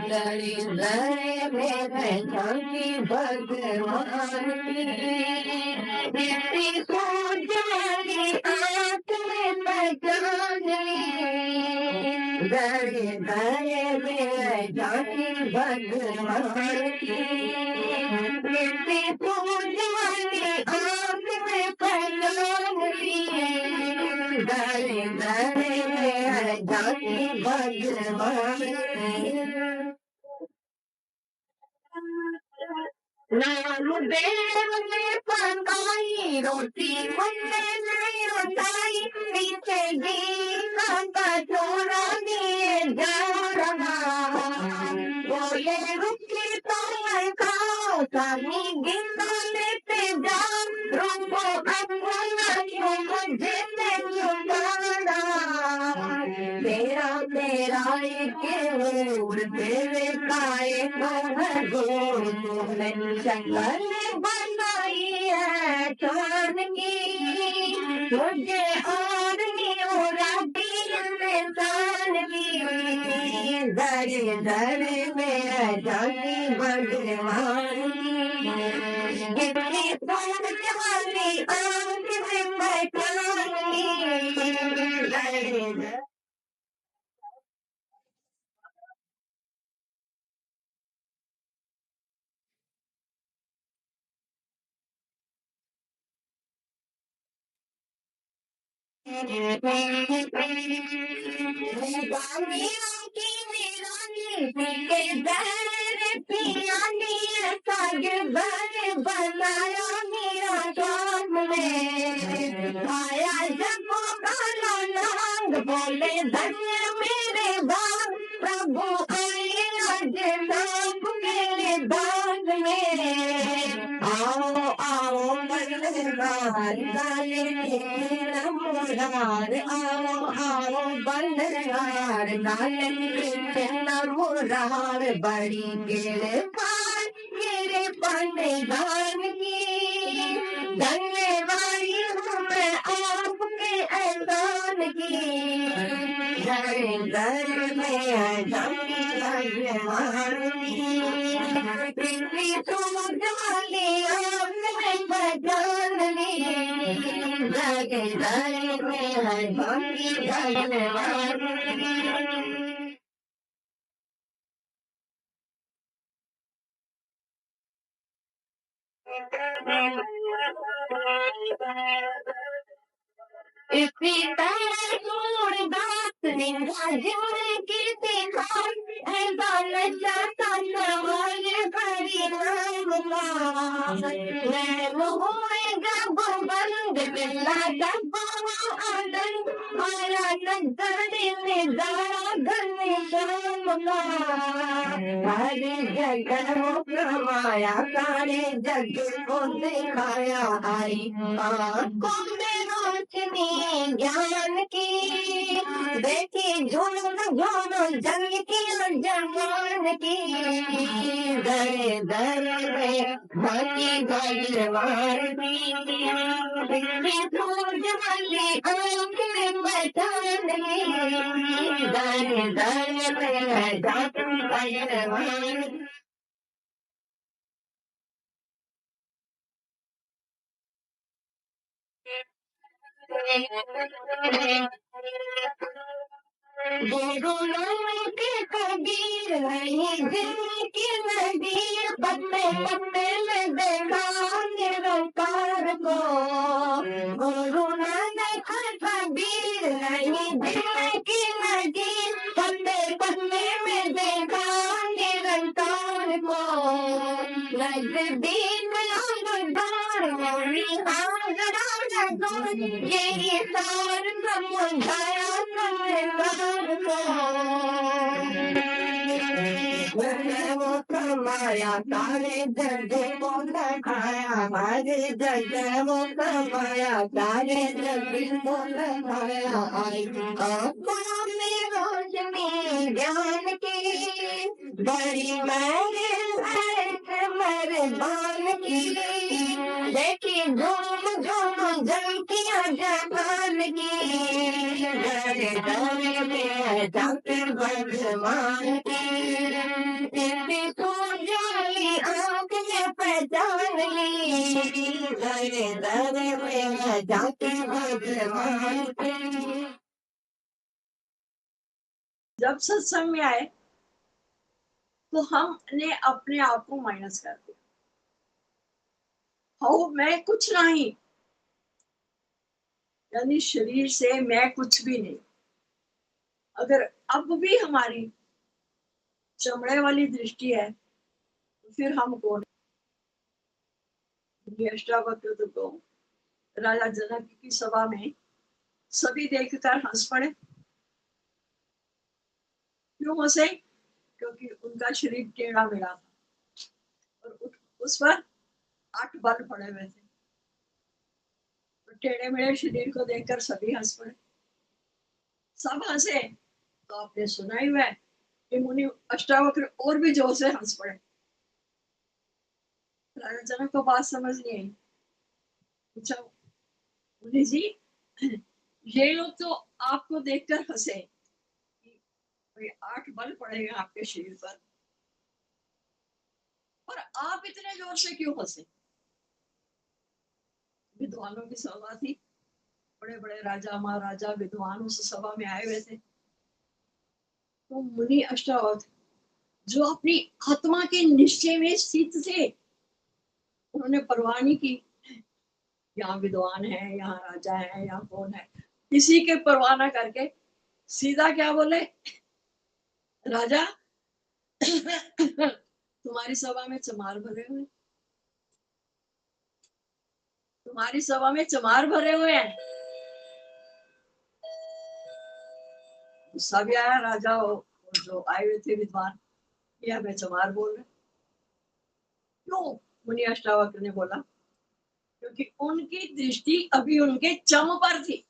लड़ी लड़े मेरे जानी भगवान की सोच मेरी आँख में पहचानी लड़ी लड़े मेरे जानी भगवान की सोच मेरी आँख में पहचानी लड़ी लड़े मेरे जानी भगवान नाम देव ने पकाई रोटी मुझे नहीं रोटाई पीछे गीता का छोड़ा दिए जा रहा बोले रुकी तो मैं खाओ सामी गीता लेते जाओ रुको अपना क्यों मुझे नहीं जाना तेरा तेरा एक तेरे काए गोर तूने शंकर बनाई है चांदनी मुझे और राती इंसान की दर दर में जानी भगवान की सोच वाली आँख में पहचानी बनाया मेरा सामने आया जब काला नाग बोले धन्य मेरे बाप प्रभु आए आज नाम मेरे दाग में आओ आओ बल्लहार गाले नमोहार आओ आओ बल्लहार गाले नमोहार बड़ी गिर पार मेरे पांडे गान की धन्यवादी हूँ मैं आपके एहसान की घर घर में भगवान की सोच वाली आपने पहचान ली घर घर में भगवान इसी तरह छोड़ बात निंदा जोड़ के दिखाई ऐसा नशा सवाल करी मैं होएगा बंद बिल्ला डब्बा आनंद आया नजर में जरा गले शामला हरे जगह प्रमाया सारे जग को दिखाया आई आँखों में रोशनी ज्ञान की देखी झूम झूम जंग की जमान की दर दर में भागी भगवान की सूरज वाली आँख में बचान दर दर में जात भगवान गुरु के कबीर नहीं दिल की नदी पत्ते पत्ते में देखा निरंकार को गुरु नानक कबीर नहीं दिल की नदी पत्ते पत्ते में देखा निरंकार को नजदीक यही सार समुदाया वो कमाया तारे जगे वो खाया हमारे जगे वो कमाया तारे जगे वो खाया आई आँखों में रोशनी ज्ञान की बड़ी मेरे बान की देखी झूम झूम जम किया जबान की गर्दन में जाकर बदमान की तेरी जाली आंख ने पहचान ली गर्दन में जाकर बदमान की। जब सत्संग में आए तो हमने अपने आप को माइनस कर दिया। हो मैं कुछ नहीं, यानी शरीर से मैं कुछ भी नहीं। अगर अब भी हमारी चमड़े वाली दृष्टि है तो फिर हम कौन? अष्टावक्र को राजा जनक की सभा में सभी देखकर हंस पड़े। क्यों हंसे? क्योंकि उनका शरीर टेढ़ा मेढ़ा था और उस पर 8 बल पड़े हुए थे। तो टेढ़े मेढ़े शरीर को देखकर सभी हंस पड़े। सब हंसे तो आपने सुना ही हुआ है कि मुनि अष्टावक्र और भी जोर से हंस पड़े। राजा जनक को बात समझ नहीं आई। पूछा, मुनि जी ये लोग तो आपको देखकर हंसे, 8 बल पड़े हैं आपके शरीर पर आप इतने जोर से क्यों हंसे? विद्वानों की सभा थी, बड़े बड़े राजा महाराजा विद्वान उस सभा में आए हुए थे। तो मुनि अष्टावक्र जो अपनी आत्मा के निश्चय में स्थित थे, उन्होंने परवाह नहीं की यहाँ विद्वान है, यहाँ राजा है, यहाँ कौन है, किसी के परवाह ना करके सीधा क्या बोले, राजा तुम्हारी सभा में चमार भरे हुए, तुम्हारी सभा में चमार भरे हुए हैं। गुस्सा भी आया राजा और जो आए हुए थे विद्वान, ये हमें चमार बोल रहे। क्यों? मुनि अष्टावक्र ने बोला, क्योंकि उनकी दृष्टि अभी उनके चम पर थी।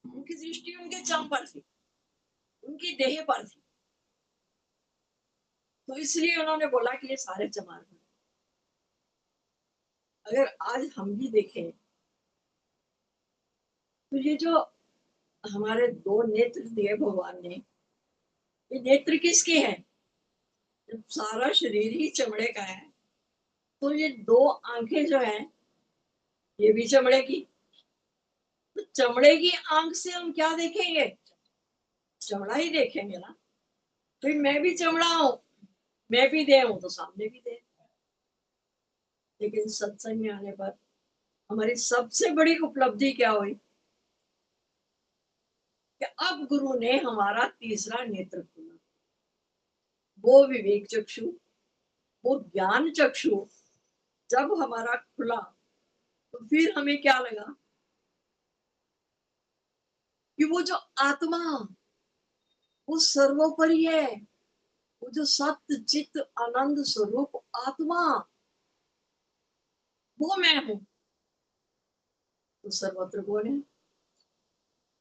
उनकी दृष्टि उनके चम पर थी, उनकी देह पर थी, तो इसलिए उन्होंने बोला कि ये सारे चमार हैं। अगर आज हम भी देखें तो ये जो हमारे 2 नेत्र दिए भगवान ने, ये नेत्र किसके हैं? जब सारा शरीर ही चमड़े का है तो ये 2 आंखें जो हैं ये भी चमड़े की। तो चमड़े की आंख से हम क्या देखेंगे? चमड़ा ही देखेंगे ना। फिर मैं भी चमड़ा हूं, मैं भी देह हूं तो सामने भी देह। लेकिन सत्संग में आने पर हमारी सबसे बड़ी उपलब्धि क्या हुई कि अब गुरु ने हमारा तीसरा नेत्र खोला, वो विवेक चक्षु, वो ज्ञान चक्षु जब हमारा खुला तो फिर हमें क्या लगा कि वो जो आत्मा, वो सर्वोपरि है, वो जो सत्य चित्त आनंद स्वरूप आत्मा, वो मैं हूं। तो सर्वत्र कौन है?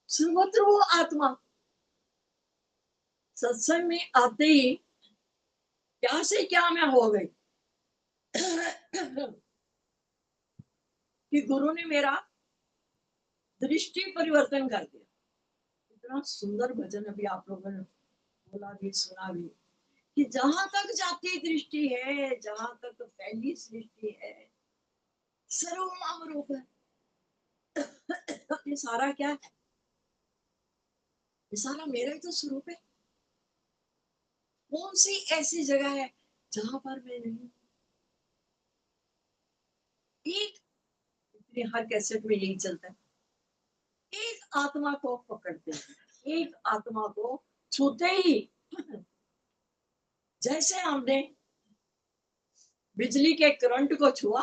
सर्वत्र वो आत्मा। सत्संग में आते ही क्या से क्या मैं हो गई कि गुरु ने मेरा दृष्टि परिवर्तन कर दिया। इतना सुंदर भजन अभी आप लोगों ने बोला भी सुना भी कि जहां तक जाती दृष्टि है, जहां तक फैली सृष्टि है, सर्वनाम रूप है। ये सारा क्या है? ये सारा मेरा ही तो स्वरूप है। कौन सी ऐसी जगह है जहां पर मैं नहीं? एक, हर कैसेट में यही चलता है, एक आत्मा को पकड़ते हैं, एक आत्मा को छूते ही जैसे हमने बिजली के करंट को छुआ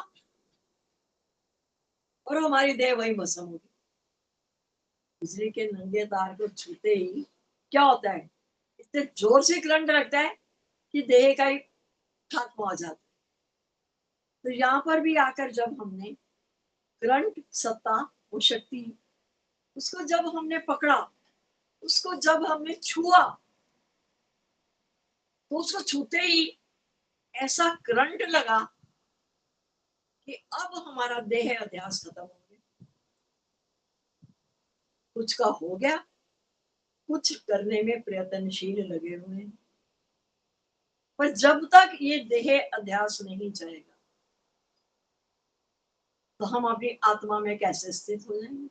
और हमारी देह वही भस्म हो गई। बिजली के नंगे तार को छूते ही क्या होता है? इतने जोर से करंट लगता है कि देह का ही खात्मा हो जाता है। तो यहाँ पर भी आकर जब हमने करंट सत्ता वो शक्ति, उसको जब हमने पकड़ा, उसको जब हमने छुआ, तो उसको छूते ही ऐसा करंट लगा कि अब हमारा देह अध्यास खत्म हो गया। कुछ का हो गया, कुछ करने में प्रयत्नशील लगे हुए हैं, पर जब तक ये देह अध्यास नहीं जाएगा तो हम अपनी आत्मा में कैसे स्थित हो जाएंगे।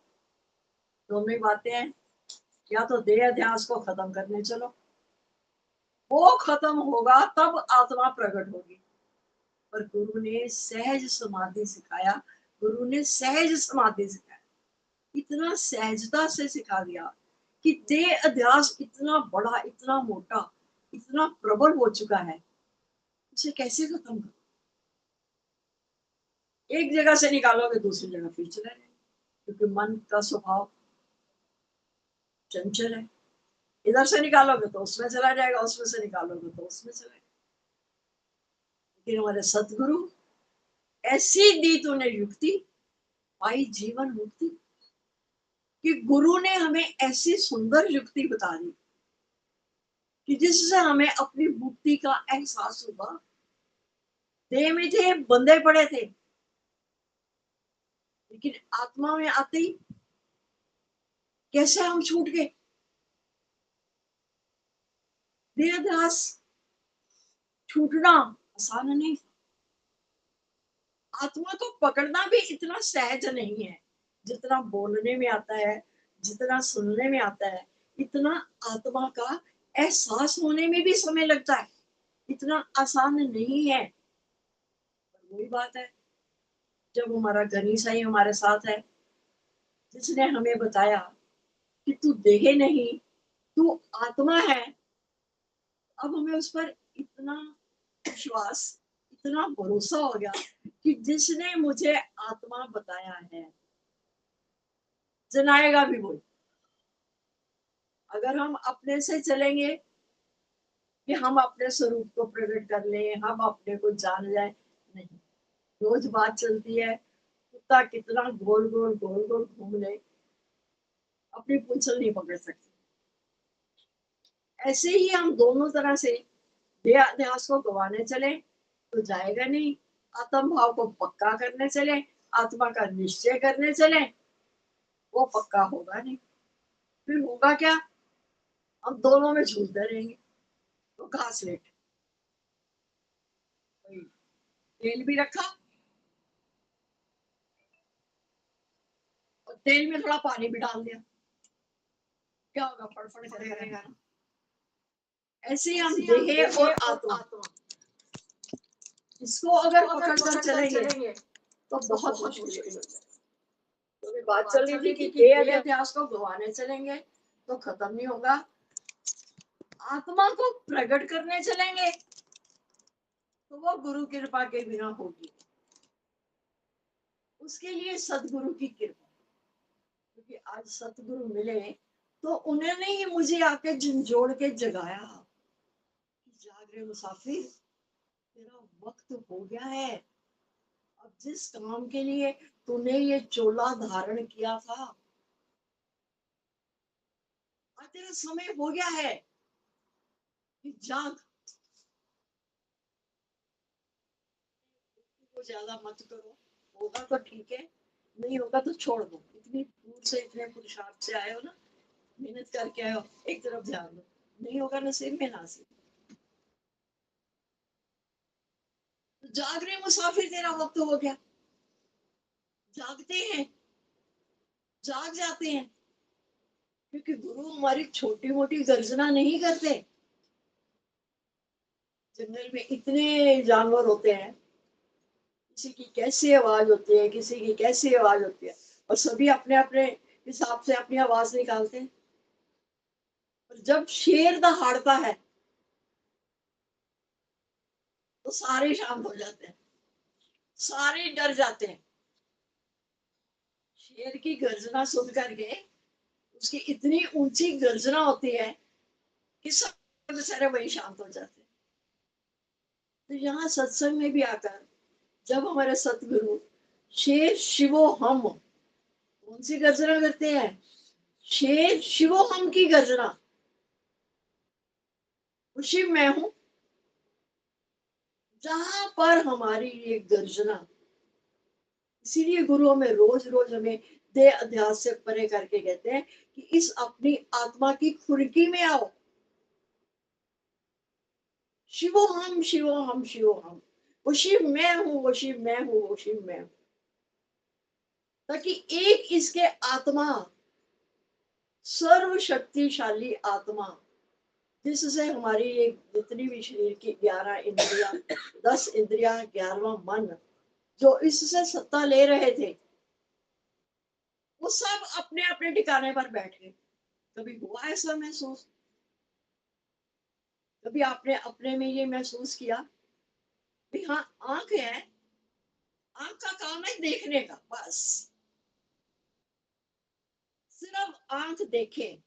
दोनों ही बातें हैं, या तो देह अध्यास को खत्म करने चलो, वो खत्म होगा तब आत्मा प्रकट होगी। पर गुरु ने सहज समाधि सिखाया, गुरु ने सहज समाधि सिखाया, इतना सहजता से सिखा दिया कि देह अध्यास इतना बड़ा, इतना मोटा, इतना प्रबल हो चुका है, उसे कैसे खत्म करो। एक जगह से निकालोगे दूसरी जगह फिर चला जाएगा, क्योंकि मन का स्वभाव चंचल है। इधर से निकालोगे तो उसमें चला जाएगा, उसमें से निकालोगे तो उसमें चला जाएगा। लेकिन हमारे सतगुरु ऐसी दी तूने युक्ति, पाई जीवन मुक्ति, कि गुरु ने हमें ऐसी सुंदर युक्ति बता दी कि जिससे हमें अपनी मुक्ति का एहसास हुआ। देह में थे, बंधे पड़े थे, लेकिन आत्मा में आते ही कैसे हम छूट गए। देहाध्यास छूटना आसान नहीं, आत्मा को पकड़ना भी इतना सहज नहीं है जितना बोलने में आता है, जितना सुनने में आता है। इतना आत्मा का एहसास होने में भी समय लगता है, इतना आसान नहीं है। वही बात है, जब हमारा गणेश ही हमारे साथ है, जिसने हमें बताया कि तू देह नहीं, तू आत्मा है, अब हमें उस पर इतना विश्वास, इतना भरोसा हो गया कि जिसने मुझे आत्मा बताया है जनाएगा भी वही। अगर हम अपने से चलेंगे कि हम अपने स्वरूप को प्रकट कर लें, हम अपने को जान जाए, नहीं। रोज बात चलती है, कुत्ता कितना गोल गोल गोल गोल घूम ले, अपनी पूंछल नहीं पकड़ सकते। ऐसे ही हम दोनों तरह से देहाध्यास को गवाने चले तो जाएगा नहीं, आत्म भाव को पक्का करने चले, आत्मा का निश्चय करने चले, वो पक्का होगा नहीं। फिर होगा क्या, हम दोनों में झूलते रहेंगे। तो घास लेट, तेल भी रखा और तेल में थोड़ा पानी भी डाल दिया, क्या होगा, फड़फड़ करेगा ना। ऐसे ही हम देह और आत्मा, इसको अगर पकड़ कर चलेंगे तो बहुत मुश्किल हो जाए। तो बात चल रही थी कि देह अध्यास को गवाने चलेंगे तो खत्म नहीं होगा, आत्मा को प्रकट करने चलेंगे तो वो गुरु कृपा के बिना होगी। उसके लिए सदगुरु की कृपा, क्योंकि आज सतगुरु मिले तो उन्होंने ही मुझे आके झंझोड़ के जगाया, जाग रहे मुसाफिर, तेरा वक्त हो गया है। अब जिस काम के लिए तूने ये चोला धारण किया था, अब तेरा समय हो गया है कि जाग। को ज्यादा मत करो, होगा तो ठीक है, नहीं होगा तो छोड़ दो। इतनी दूर से, इतने पुरुषार्थ से आए हो ना, मेहनत करके आए हो, एक तरफ ध्यान दो, नहीं होगा नसीब में नासीब। तो जाग रहे मुसाफिर, तेरा वक्त हो गया। जागते हैं, जाग जाते हैं, क्योंकि गुरु हमारी छोटी मोटी गर्जना नहीं करते। जंगल में इतने जानवर होते हैं, किसी की कैसी आवाज होती है, किसी की कैसी आवाज होती है, और सभी अपने अपने हिसाब से अपनी आवाज निकालते हैं। और जब शेर दहाड़ता है तो सारे शांत हो जाते हैं, सारे डर जाते हैं। शेर की गर्जना सुन करके, उसकी इतनी ऊंची गर्जना होती है कि सब बेचारे वही शांत हो जाते हैं। तो यहाँ सत्संग में भी आकर जब हमारे सतगुरु शेर शिवो हम कौन सी गर्जना करते हैं? शेर शिवोहम की गर्जना। शिव मैं हूं, जहां पर हमारी ये गर्जना, इसीलिए गुरु हमें रोज रोज हमें देह अध्यास से परे करके कहते हैं कि इस अपनी आत्मा की खुरकी में आओ। शिवोहम शिवोहम शिवोहम, वो शिव मैं हूं, वो शिव मैं हूं, वो शिव मैं हूं। ताकि एक इसके आत्मा, सर्वशक्तिशाली आत्मा, जिससे हमारी ये जितनी भी शरीर की 11 इंद्रियां, 10 इंद्रियां, 11वां मन, जो इससे सत्ता ले रहे थे, वो सब अपने अपने ठिकाने पर बैठ गए। कभी हुआ ऐसा महसूस? कभी आपने अपने में ये महसूस किया कि हाँ, आंख है, आंख का काम है देखने का, बस सिर्फ आंख देखे।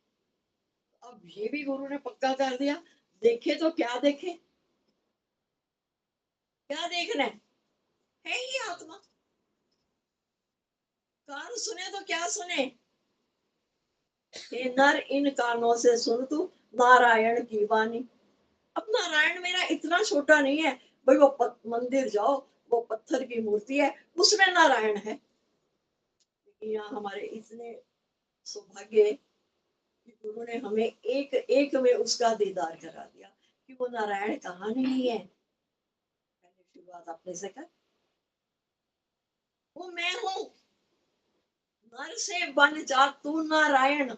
अब ये भी गुरु ने पक्का कर दिया, देखे तो क्या देखे, क्या देखना है ही आत्मा। कान सुने तो क्या सुने, हे नर इन कानों से सुन तू नारायण की वाणी। अब नारायण मेरा इतना छोटा नहीं है भाई, वो मंदिर जाओ, वो पत्थर की मूर्ति है, उसमें नारायण है। लेकिन यहाँ हमारे इतने सौभाग्य है कि गुरु ने हमें एक एक में उसका दीदार करा दिया कि वो नारायण कहाँ नहीं है। पहले शुरुआत अपने से कर, वो मैं हूं, नर से बन जा तू नारायण।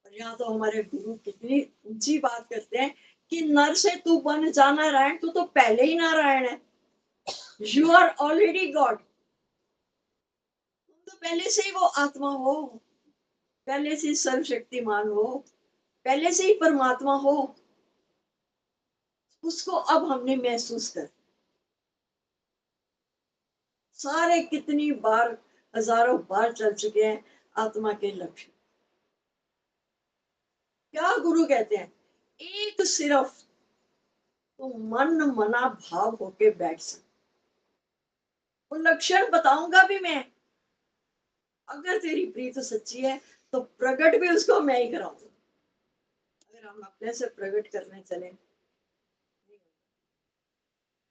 और यहाँ तो हमारे गुरु कितनी ऊंची बात करते हैं कि नर से तू बन जा नारायण, तू तो पहले ही नारायण है। यू आर ऑलरेडी गॉड, तुम तो पहले से ही वो आत्मा हो, पहले से ही सर्वशक्तिमान हो, पहले से ही परमात्मा हो। उसको अब हमने महसूस कर, सारे कितनी बार, हजारों बार चल चुके हैं आत्मा के लक्ष्य। क्या गुरु कहते हैं, एक सिर्फ तो मन मना भाव होके बैठ सकते। वो लक्षण बताऊंगा भी मैं, अगर तेरी प्रीत सच्ची है तो प्रकट भी उसको मैं ही कराऊंगा। अगर हम अपने से प्रकट करने चले,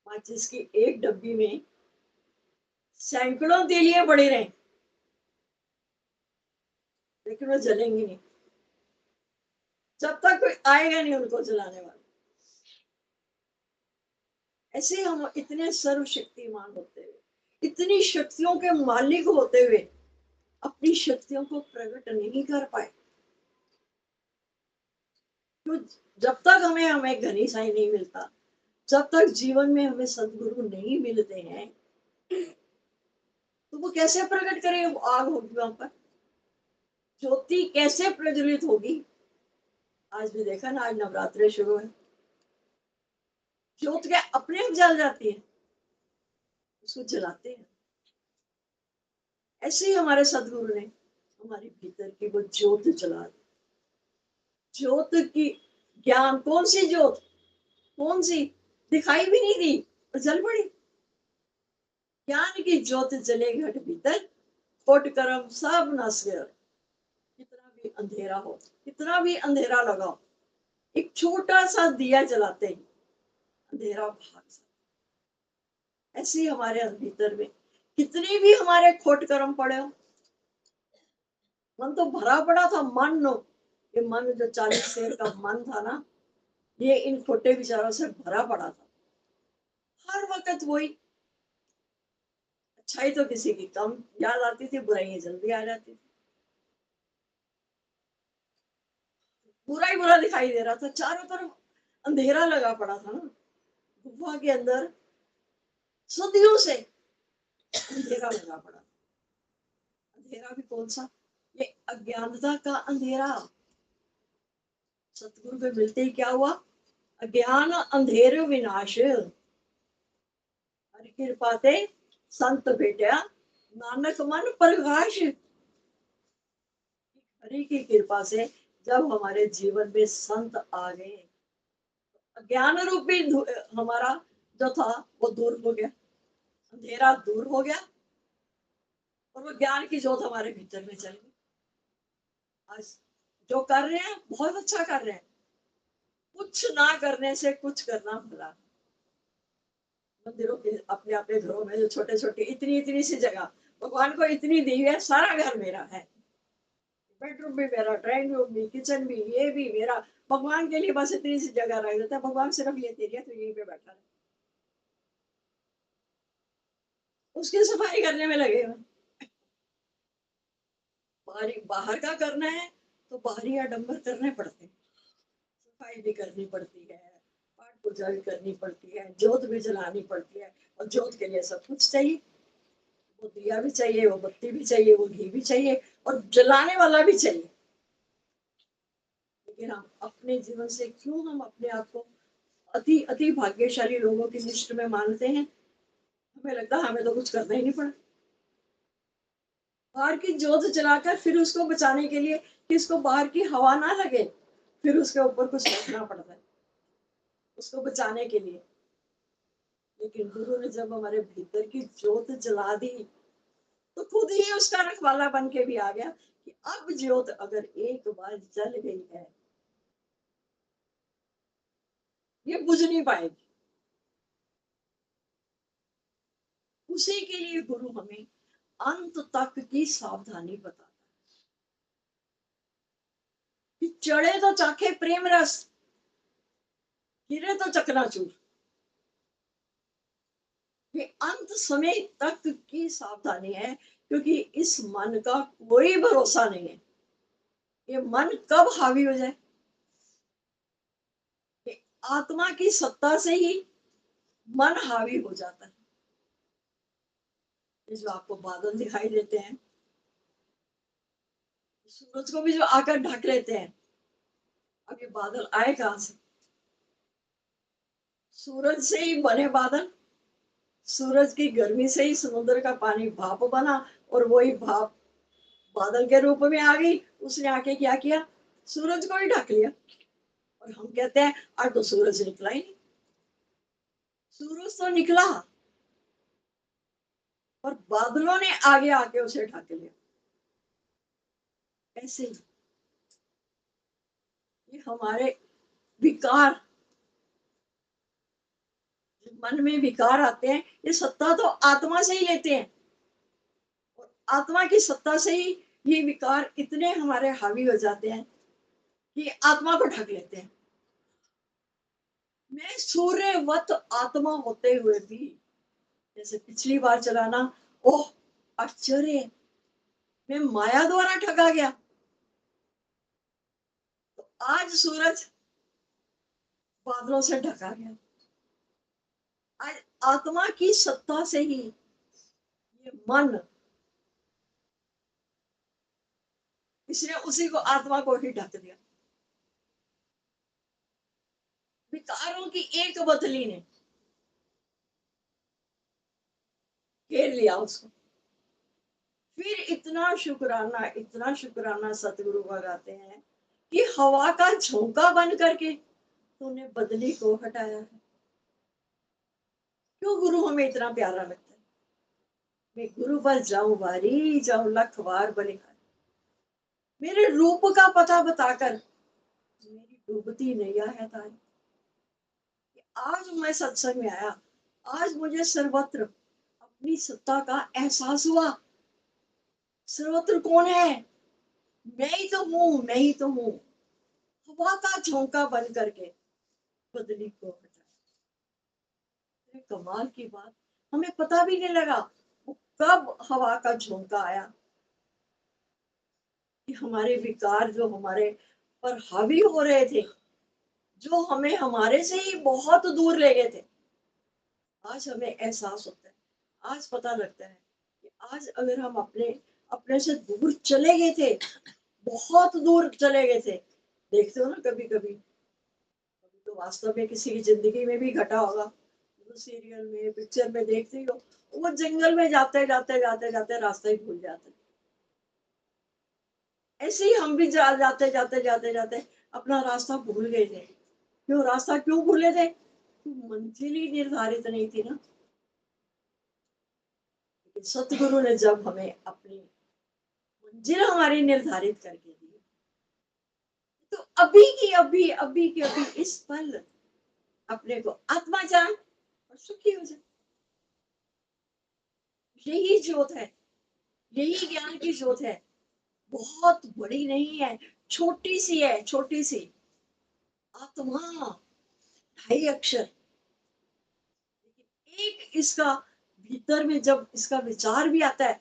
माचिस की एक डब्बी में सैकड़ों तीलियां पड़ी रहे, लेकिन वो जलेंगी नहीं जब तक कोई आएगा नहीं उनको जलाने वाला। ऐसे हम इतने सर्वशक्तिमान होते हुए, इतनी शक्तियों के मालिक होते हुए, अपनी शक्तियों को प्रकट नहीं कर पाए। तो जब तक हमें हमें घनी साई नहीं मिलता, जब तक जीवन में हमें सदगुरु नहीं मिलते हैं, तो वो कैसे प्रकट करे? आग होगी वहां पर, ज्योति कैसे प्रज्वलित होगी? आज भी देखा ना, आज नवरात्रे शुरू है, ज्योत क्या अपने आप जल जाती है? उसको जलाते हैं। ऐसे ही हमारे सदगुरु ने हमारे भीतर की वो ज्योत जला दी। ज्योत की ज्ञान, कौन सी ज्योत, कौन सी दिखाई भी नहीं दी और जल पड़ी। ज्ञान की ज्योत जले घट भीतर, कोट कर्म सब नस गए। कितना भी अंधेरा हो, कितना भी अंधेरा लगाओ, एक छोटा सा दिया जलाते ही अंधेरा भाग जाता। ऐसे ही हमारे भीतर में कितनी भी हमारे खोट कर्म पड़े हो, मन तो भरा पड़ा था, मन नो, ये मन जो 40 शेर का मन था ना, ये इन खोटे विचारों से भरा पड़ा था। हर वक्त वही, अच्छाई तो किसी की कम याद आती थी, बुराइयां जल्दी आ जाती थी। बुरा ही बुरा दिखाई दे रहा था, चारों तरफ अंधेरा लगा पड़ा था ना, गुफा के अंदर सदियों से अंधेरा लगा पड़ा। अंधेरा भी कौन सा, ये अज्ञानता का अंधेरा। सतगुरु को मिलते ही क्या हुआ, अज्ञान अंधेर विनाश, हरि कृपा ते संत भेटा, नानक मन प्रकाश। हरि की कृपा से जब हमारे जीवन में संत आ गए, अज्ञान रूपी हमारा जो था वो दूर हो गया, अंधेरा दूर हो गया, और वो ज्ञान की ज्योत हमारे भीतर में चल गई। आज जो कर रहे हैं बहुत अच्छा कर रहे हैं, कुछ ना करने से कुछ करना भला। मंदिरों के अपने अपने घरों में जो छोटे छोटे इतनी इतनी सी जगह भगवान को इतनी दी है, सारा घर मेरा है, बेडरूम भी मेरा, ड्राइंग रूम भी, किचन भी, ये भी मेरा। भगवान के लिए बस इतनी सी जगह रख देता है, भगवान सिर्फ ये तेरी है, तो यहीं पे बैठा है, उसकी सफाई करने में लगे हुए। बाहरी बाहर का करना है तो बाहरी आडंबर करने पड़ते हैं, सफाई भी करनी पड़ती है, पाठ पूजा भी करनी पड़ती है, ज्योत भी जलानी पड़ती है, और ज्योत के लिए सब कुछ चाहिए। वो दिया भी चाहिए, वो बत्ती भी चाहिए, वो घी भी चाहिए, और जलाने वाला भी चाहिए। लेकिन हम अपने जीवन से क्यों हम अपने आप को अति अति भाग्यशाली लोगों की लिस्ट में मानते हैं? हमें लगता है हमें तो कुछ करना ही नहीं पड़ा। बाहर की ज्योत जलाकर फिर उसको बचाने के लिए कि इसको बाहर की हवा ना लगे, फिर उसके ऊपर कुछ रखना पड़ता है उसको बचाने के लिए। लेकिन गुरु ने जब हमारे भीतर की ज्योत जला दी, तो खुद ही उसका रखवाला बन के भी आ गया कि अब ज्योत अगर एक बार जल गई है, ये बुझ नहीं पाएगी। उसी के लिए गुरु हमें अंत तक की सावधानी बताता है कि चढ़े तो चाखे प्रेम रस, गिरे तो चकनाचूर। ये अंत समय तक की सावधानी है, क्योंकि इस मन का कोई भरोसा नहीं है, ये मन कब हावी हो जाए। ये आत्मा की सत्ता से ही मन हावी हो जाता है। ये जो आपको बादल दिखाई देते हैं, सूरज को भी जो आकर ढक लेते हैं, अब ये बादल आए कहां से? सूरज से ही बने बादल। सूरज की गर्मी से ही समुद्र का पानी भाप बना, और वही भाप बादल के रूप में आ गई। उसने आके क्या किया? सूरज को ही ढक लिया। और हम कहते हैं आज तो सूरज निकला ही नहीं। सूरज तो निकला, और बादलों ने आगे आके उसे ढक लिया। ऐसे ही ये हमारे विकार, मन में विकार आते हैं, ये सत्ता तो आत्मा से ही लेते हैं, और आत्मा की सत्ता से ही ये विकार इतने हमारे हावी हो जाते हैं कि आत्मा को ढक लेते हैं। मैं सूर्यवत आत्मा होते हुए भी, जैसे पिछली बार चलाना, ओह आश्चर्य, मैं माया द्वारा ठगा गया। तो आज सूरज बादलों से ढका गया। आज आत्मा की सत्ता से ही ये मन, इसने उसी को आत्मा को ही ढक दिया। विकारों की एक बदली ने घेर लिया उसको। फिर इतना शुक्राना सतगुरु लगाते हैं कि हवा का झोंका बन करके तूने बदली को हटाया है। क्यों गुरु हमें इतना प्यारा लगता है? मैं गुरु पर जाऊं बारी, जाऊं लख बार बलिहारी, मेरे रूप का पता बताकर मेरी डूबती नैया है तारी। आज मैं सत्संग में आया, आज मुझे सर्वत्र अपनी सत्ता का एहसास हुआ। सर्वत्र कौन है? मैं ही तो हूँ, मैं ही तो हूँ। हवा का झोंका बन करके बदली को हटाया। कमाल की बात, हमें पता भी नहीं लगा वो कब हवा का झोंका आया कि हमारे विकार जो हमारे पर हावी हो रहे थे, जो हमें हमारे से ही बहुत दूर ले गए थे, आज हमें एहसास होता है। आज पता लगता है कि आज अगर हम अपने अपने से दूर चले गए थे, बहुत दूर चले गए थे। देखते हो ना, कभी कभी कभी तो वास्तव में किसी की जिंदगी में भी घटा होगा, तो सीरियल में पिक्चर में देखते ही हो, वो जंगल में जाते जाते जाते जाते रास्ता ही भूल जाते। ऐसे ही हम भी जाते जाते जाते जाते अपना रास्ता भूल गए थे। क्यों रास्ता क्यों भूले थे? मंजिल ही निर्धारित नहीं थी ना। सतगुरु ने जब हमें अपनी मंजिल हमारी निर्धारित करके दी, तो अभी की अभी इस पल अपने को आत्मा जान और सुखी हो जाए। यही ज्योत है, यही ज्ञान की ज्योत है। बहुत बड़ी नहीं है, छोटी सी है, छोटी सी आत्मा, 2.5 अक्षर। एक इसका भीतर में जब इसका विचार भी आता है,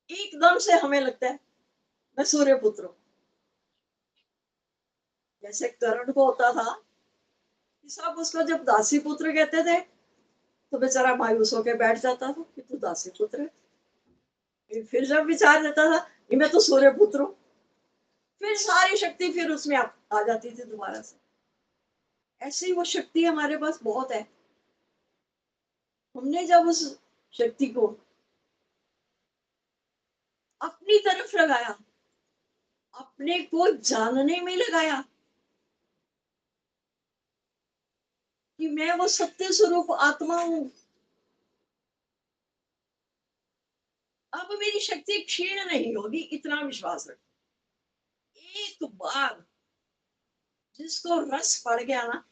एकदम से हमें लगता है मैं सूर्य पुत्र हूं। जैसे कर्ण को होता था कि सब उसको जब दासी पुत्र कहते थे तो बेचारा मायूस होकर बैठ जाता था कि तू दासी पुत्र है। फिर जब विचार देता था कि मैं तो सूर्य पुत्र हूं, फिर सारी शक्ति फिर उसमें आ जाती थी दोबारा से। ऐसी वो शक्ति हमारे पास बहुत है। हमने जब उस शक्ति को अपनी तरफ लगाया, अपने को जानने में लगाया कि मैं वो सत्य स्वरूप आत्मा हूं, अब मेरी शक्ति क्षीण नहीं होगी, इतना विश्वास रख। एक बार जिसको रस पड़ गया ना,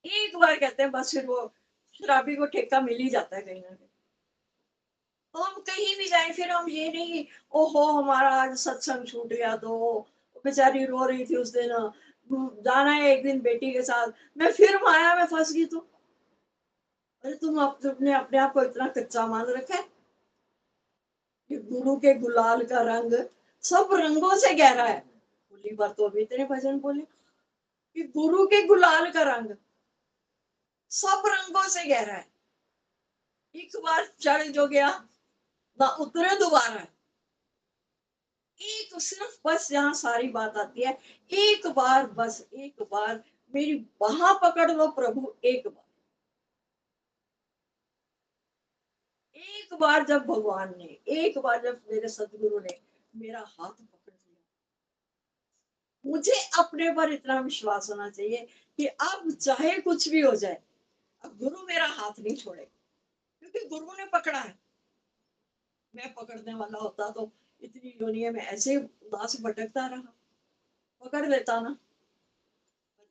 एक बार कहते हैं बस फिर वो शराबी को ठेका मिल ही जाता है कहीं ना कहीं। तो हम कहीं भी जाए फिर हम ये नहीं, ओहो हमारा आज सत्संग छूट गया, तो बेचारी रो रही थी उस दिन, जाना है एक दिन बेटी के साथ, मैं फिर माया में फंस गई। तो अरे तुमने अपने आप को इतना कच्चा मान रखा है कि गुरु के गुलाल का रंग सब रंगों से गहरा है। बोली बार तो अभी इतने भजन बोले कि गुरु के गुलाल का रंग सब रंगों से गहरा है। एक बार चढ़ जो गया ना उतरे दोबारा। एक सिर्फ बस यहाँ सारी बात आती है, एक बार, बस एक बार मेरी बाह पकड़ लो प्रभु, एक बार। एक बार जब भगवान ने, एक बार जब मेरे सदगुरु ने मेरा हाथ पकड़ लिया, मुझे अपने पर इतना विश्वास होना चाहिए कि अब चाहे कुछ भी हो जाए, अब गुरु मेरा हाथ नहीं छोड़े, क्योंकि गुरु ने पकड़ा है। मैं पकड़ने वाला होता तो इतनी योनिया में ऐसे उदास भटकता रहा, पकड़ लेता ना।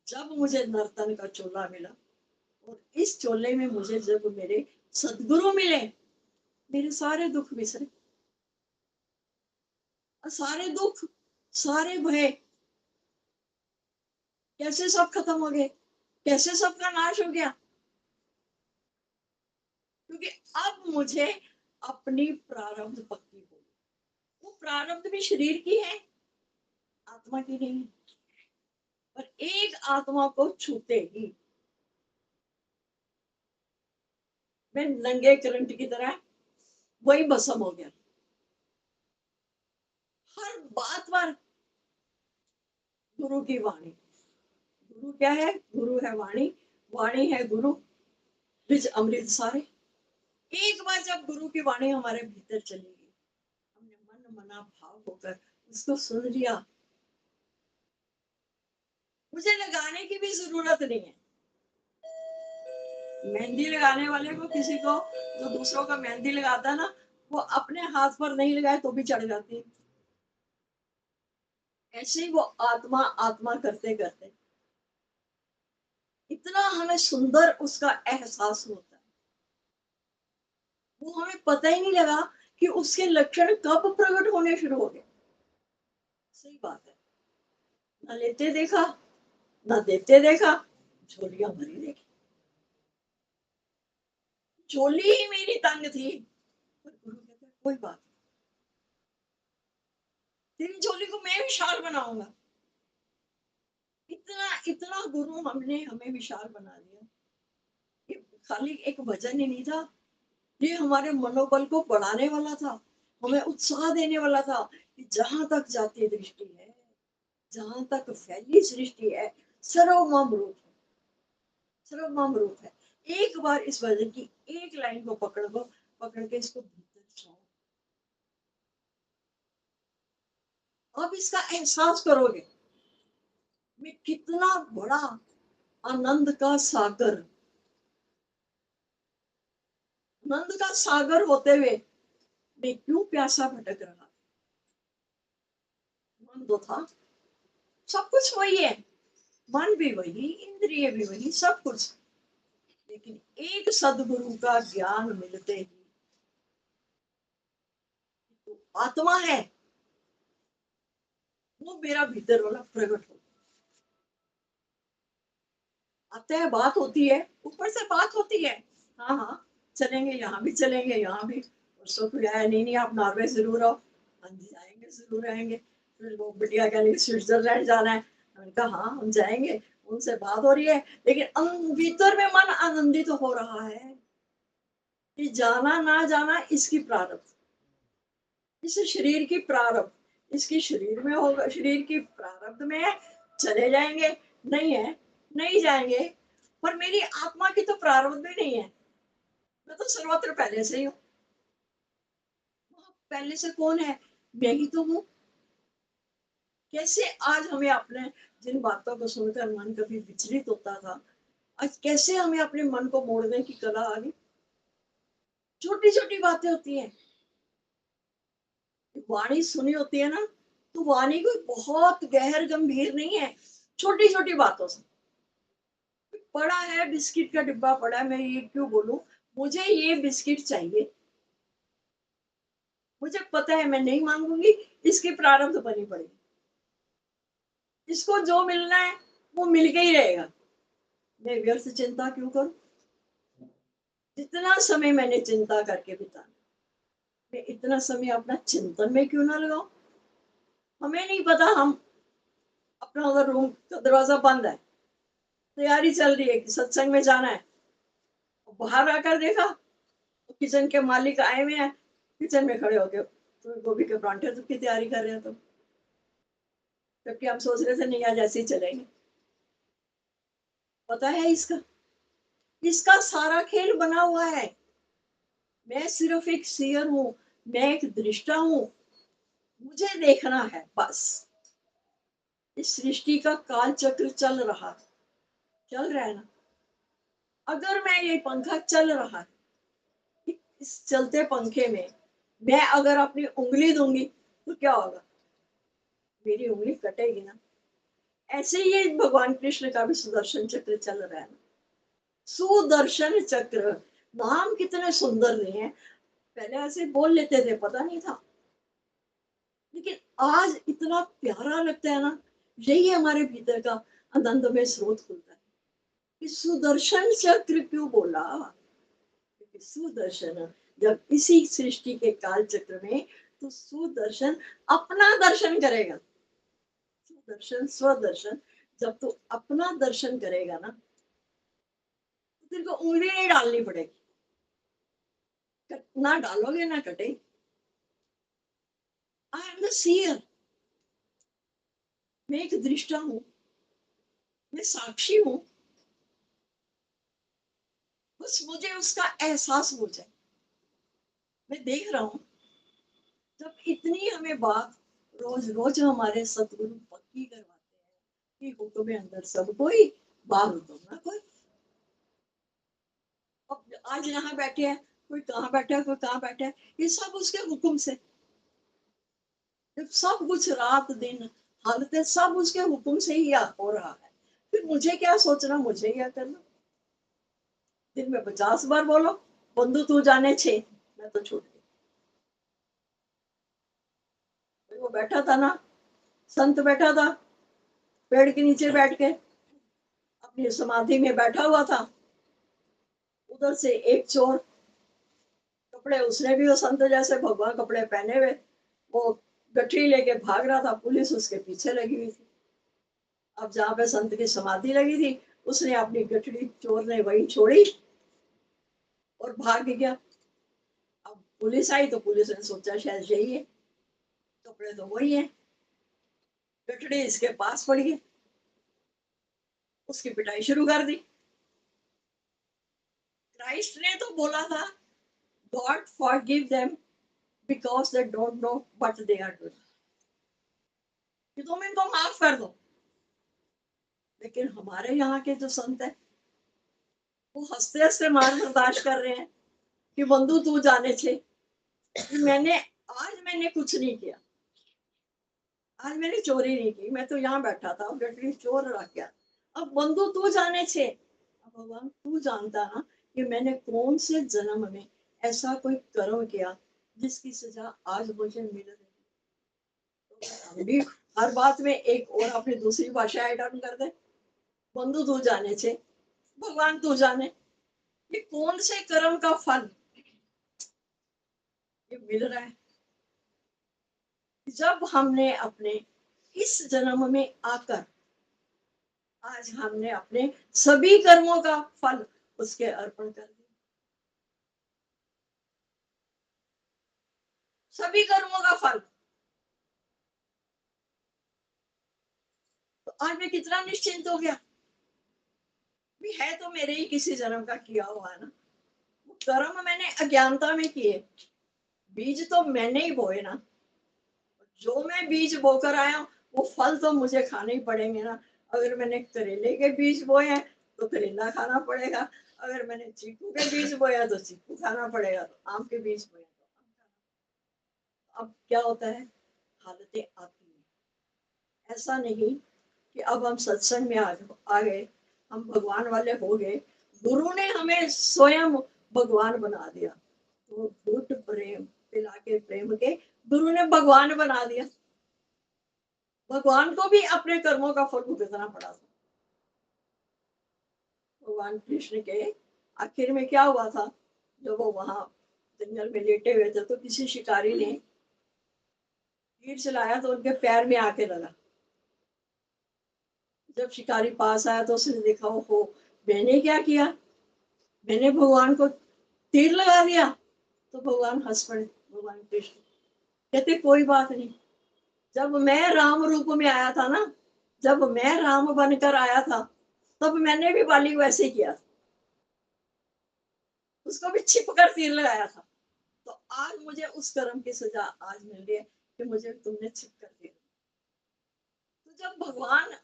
जब मुझे नर्तन का चोला मिला और इस चोले में मुझे जब मेरे सदगुरु मिले, मेरे सारे दुख बिसरे, सारे दुख, सारे भय कैसे सब खत्म हो गए, कैसे सबका नाश हो गया। क्योंकि अब मुझे अपनी प्रारब्ध पक्की हो गई। वो प्रारब्ध भी शरीर की है, आत्मा की नहीं। पर एक आत्मा को छूते ही मैं नंगे करंट की तरह वही भस्म हो गया। हर बात पर गुरु की वाणी। गुरु क्या है? गुरु है वाणी, वाणी है गुरु, बीच अमृत सारे। एक बार जब गुरु की वाणी हमारे भीतर चली गई, हमने मन मना भाव होकर उसको सुन लिया, मुझे लगाने की भी जरूरत नहीं है। मेहंदी लगाने वाले को, किसी को जो दूसरों का मेहंदी लगाता है ना, वो अपने हाथ पर नहीं लगाए तो भी चढ़ जाती है। ऐसे ही वो आत्मा आत्मा करते करते इतना हमें सुंदर उसका एहसास होता है, वो हमें पता ही नहीं लगा कि उसके लक्षण कब प्रकट होने शुरू हो गए। सही बात है, ना लेते देखा ना देते देखा, झोलियां भरी देखी। झोली ही मेरी तंग थी, पर गुरु कहता कोई बात नहीं, तेरी झोली को मैं विशाल बनाऊंगा। इतना इतना गुरु हमने हमें विशाल बना दिया। ये खाली एक भजन ही नहीं था, ये हमारे मनोबल को बढ़ाने वाला था, हमें उत्साह देने वाला था कि जहां तक जाती दृष्टि है, जहां तक फैली सृष्टि है, सर्वमम रूप है, सर्वमम रूप है। एक बार इस भजन की एक लाइन को पकड़ लो, पकड़ के इसको भीतर जाओ, अब इसका एहसास करोगे मैं कितना बड़ा आनंद का सागर, नंद का सागर होते हुए मैं क्यों प्यासा भटक रहा? मन तो था, सब कुछ वही है, मन भी वही, इंद्रिय भी वही, सब कुछ। लेकिन एक सदगुरु का ज्ञान मिलते ही तो आत्मा है वो मेरा भीतर वाला प्रकट हो आता है। बात होती है, ऊपर से बात होती है, हाँ हाँ चलेंगे, यहाँ भी चलेंगे, यहाँ भी। परसों कोई आया, नहीं नहीं आप नॉर्वे जरूर आओ। हाँ जी आएंगे, जरूर आएंगे। फिर वो बिटिया कह रही स्विट्जरलैंड जाना है, मैंने कहा हाँ हम जाएंगे। उनसे बात हो रही है, लेकिन भीतर में मन आनंदित तो हो रहा है कि जाना ना जाना इसकी प्रारब्ध, इस शरीर की प्रारब्ध, इसकी शरीर में होगा, शरीर की प्रारब्ध में है, चले जाएंगे, नहीं है नहीं जाएंगे। पर मेरी आत्मा की तो प्रारब्ध भी नहीं है, मैं तो सर्वत्र पहले से ही हूँ। पहले से कौन है? मैं ही तो हूँ। कैसे आज हमें अपने जिन बातों को सुनकर मन कभी विचलित होता था, आज कैसे हमें अपने मन को मोड़ने की कला आ गई। छोटी छोटी बातें होती हैं, वाणी सुनी होती है ना, तो वाणी कोई बहुत गहर गंभीर नहीं है, छोटी छोटी बातों से। पड़ा है बिस्किट का डिब्बा पड़ा है, मैं ये क्यों बोलूं, मुझे ये बिस्किट चाहिए, मुझे पता है मैं नहीं मांगूंगी, इसकी प्रारब्ध बनी पड़ेगी, इसको जो मिलना है वो मिल के ही रहेगा। मैं व्यर्थ चिंता क्यों करूं? जितना समय मैंने चिंता करके बिताना, मैं इतना समय अपना चिंतन में क्यों ना लगाऊं? हमें नहीं पता, हम अपना उधर रूम का दरवाजा बंद है, तैयारी चल रही है कि सत्संग में जाना है, बाहर आकर देखा तो किचन के मालिक आए हुए हैं, किचन में खड़े होके तो गोभी के परांठे की तैयारी कर रहे हैं। तो जबकि हम सोच रहे थे नहीं आज ऐसे ही चलेंगे। पता है इसका, इसका सारा खेल बना हुआ है। मैं सिर्फ एक सीयर हूं, मैं एक दृष्टा हूं, मुझे देखना है बस। इस सृष्टि का काल चक्र चल रहा है, चल रहा है ना। अगर मैं ये पंखा चल रहा है, इस चलते पंखे में मैं अगर अपनी उंगली दूंगी तो क्या होगा? मेरी उंगली कटेगी ना। ऐसे ही ये भगवान कृष्ण का भी सुदर्शन चक्र चल रहा है। सुदर्शन चक्र, नाम कितने सुंदर नहीं है, पहले ऐसे बोल लेते थे पता नहीं था, लेकिन आज इतना प्यारा लगता है ना। यही हमारे भीतर का आनंद में स्रोत खुलता है कि सुदर्शन चक्र क्यों बोला, क्योंकि सुदर्शन जब इसी सृष्टि के काल चक्र में, तो सुदर्शन अपना दर्शन करेगा। सुदर्शन स्वदर्शन, जब तू अपना दर्शन करेगा ना, तो तेरे को उंगली नहीं डालनी पड़ेगी, ना डालोगे ना कटेगी। आई एम द सीयर, मैं एक दृष्टा हूं, मैं साक्षी हूं, बस मुझे उसका एहसास हो जाए, मैं देख रहा हूं। जब इतनी हमें बात रोज रोज हमारे सतगुरु पक्की करवाते हैं कि हुक्म अंदर सब कोई, बाहर हुक्म ना कोई। अब आज यहाँ बैठे हैं, कोई कहाँ बैठा है, कोई कहाँ बैठा है, ये सब उसके हुक्म से। जब सब कुछ रात दिन हालतें सब उसके हुक्म से ही हो रहा है, फिर मुझे क्या सोचना, मुझे क्या करना। दिन में 50 बार बोलो बंधु तू जाने छे, मैं तो छूट गई। वो बैठा था ना, संत बैठा था पेड़ के नीचे बैठ के, अपनी समाधि में बैठा हुआ था। उधर से एक चोर, कपड़े उसने भी वो संत जैसे भगवा कपड़े पहने हुए, वो गठरी लेके भाग रहा था, पुलिस उसके पीछे लगी हुई थी। अब जहाँ पे संत की समाधि लगी थी, उसने अपनी गठरी चोर ने वही छोड़ी और भाग गया। अब पुलिस आई तो पुलिस ने सोचा शायद यही है, कपड़े तो वही है, गठड़ी इसके पास पड़ी है, उसकी पिटाई शुरू कर दी। क्राइस्ट ने तो बोला था, God forgive them because they don't know what they are doing, कि तुम इनको माफ कर दो। लेकिन हमारे यहाँ के जो संत है, वो हंसते हंसते मार बर्दाश्त कर रहे हैं। कि बंधु तू जाने छे कि मैंने कुछ नहीं किया, आज मैंने चोरी नहीं की, मैं तो यहाँ बैठा था, गठरी चोर रख गया। अब बंधु तू जाने छे, अब भगवान तू जानता ना कि मैंने कौन से जन्म में ऐसा कोई कर्म किया जिसकी सजा आज मुझे मिल रही है। तो हम भी हर बात में एक और अपनी दूसरी भाषा ऐड ऑन कर दे, बंधु तू जाने छे, भगवान तू जाने, ये कौन से कर्म का फल ये मिल रहा है। जब हमने अपने इस जन्म में आकर आज हमने अपने सभी कर्मों का फल उसके अर्पण कर दिया, सभी कर्मों का फल। तो आज मैं कितना निश्चिंत हो गया, भी है तो मेरे ही किसी जन्म का किया हुआ है ना, कर्म मैंने अज्ञानता में किए, बीज तो मैंने ही बोए ना, जो मैं बीज बोकर आया वो फल तो मुझे खाने ही पड़ेंगे ना। अगर मैंने करेले के बीज बोए हैं तो करेला खाना पड़ेगा, अगर मैंने चीकू के बीज बोया तो चीकू खाना पड़ेगा, तो आम के बीज बोया तो आम खाना। अब क्या होता है, हालतें आती है, ऐसा नहीं कि अब हम सत्संग में आ गए, हम भगवान वाले हो गए, गुरु ने हमें स्वयं भगवान बना दिया, तो घुट प्रेम पिला के प्रेम के गुरु ने भगवान बना दिया। भगवान को भी अपने कर्मों का फल भुगतना पड़ा था। भगवान कृष्ण के आखिर में क्या हुआ था, जब वो वहां जंगल में लेटे हुए थे तो किसी शिकारी ने तीर चलाया तो उनके पैर में आके लगा। जब शिकारी पास आया तो उसने देखा, हो मैंने क्या किया, मैंने भगवान को तीर लगा दिया। तो भगवान हंस पड़े, भगवान कृष्ण कहते कोई बात नहीं, जब मैं राम रूप में आया था ना, जब मैं राम बनकर आया था तब मैंने भी बाली को ऐसे ही किया था, उसको भी छिप कर तीर लगाया था। तो आज मुझे उस कर्म की सजा आज मिल रही है कि मुझे तुमने छिप कर दिया। तो जब भगवान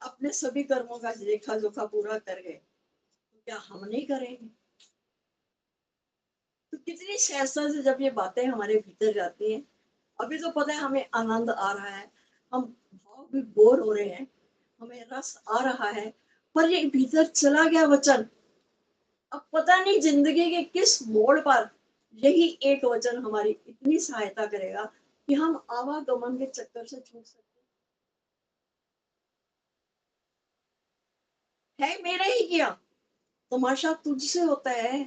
अपने सभी कर्मों का लेखा जोखा पूरा कर गए तो क्या हम नहीं करेंगे। तो कितनी सहजता से जब ये बातें हमारे भीतर जाती हैं, अभी तो पता है हमें आनंद आ रहा है, हम भाव भी बोर हो रहे हैं, हमें रस आ रहा है, पर ये भीतर चला गया वचन। अब पता नहीं जिंदगी के किस मोड़ पर यही एक वचन हमारी इतनी सहायता करेगा कि हम आवागमन के चक्कर से छूट सकते है। मेरा ही किया, तमाशा तुझसे होता है,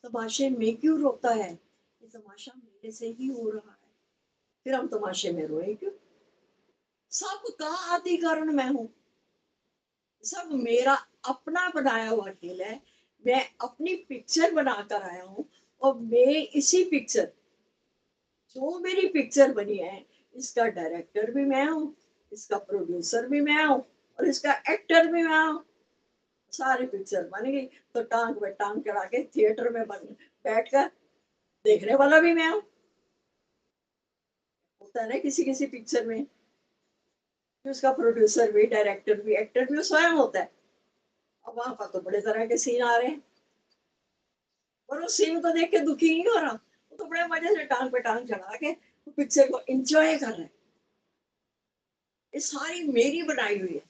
तमाशे में क्यों रोता है, ये तमाशा मेरे से ही हो रहा है, फिर हम तमाशे में रोए क्यों। सबका आदि कारण मैं हूं, सब मेरा अपना बनाया हुआ खेल है, मैं अपनी पिक्चर बनाकर आया हूं, और मैं इसी पिक्चर, जो मेरी पिक्चर बनी है, इसका डायरेक्टर भी मैं हूँ, इसका प्रोड्यूसर भी मैं हूँ, और इसका एक्टर भी मैं हूँ। सारी पिक्चर बन गई तो टांग पे टांग चढ़ा के थिएटर में बन बैठ कर देखने वाला भी मैं हूँ। होता है ना किसी किसी पिक्चर में कि उसका प्रोड्यूसर भी, डायरेक्टर भी, एक्टर भी स्वयं होता है। अब वहां पर तो बड़े तरह के सीन आ रहे हैं, और उस सीन को देख के दुखी नहीं हो रहा, वो तो बड़े मजे से टांग पे टांग चढ़ा के पिक्चर को एंजॉय कर रहे हैं। ये सारी मेरी बनाई हुई है।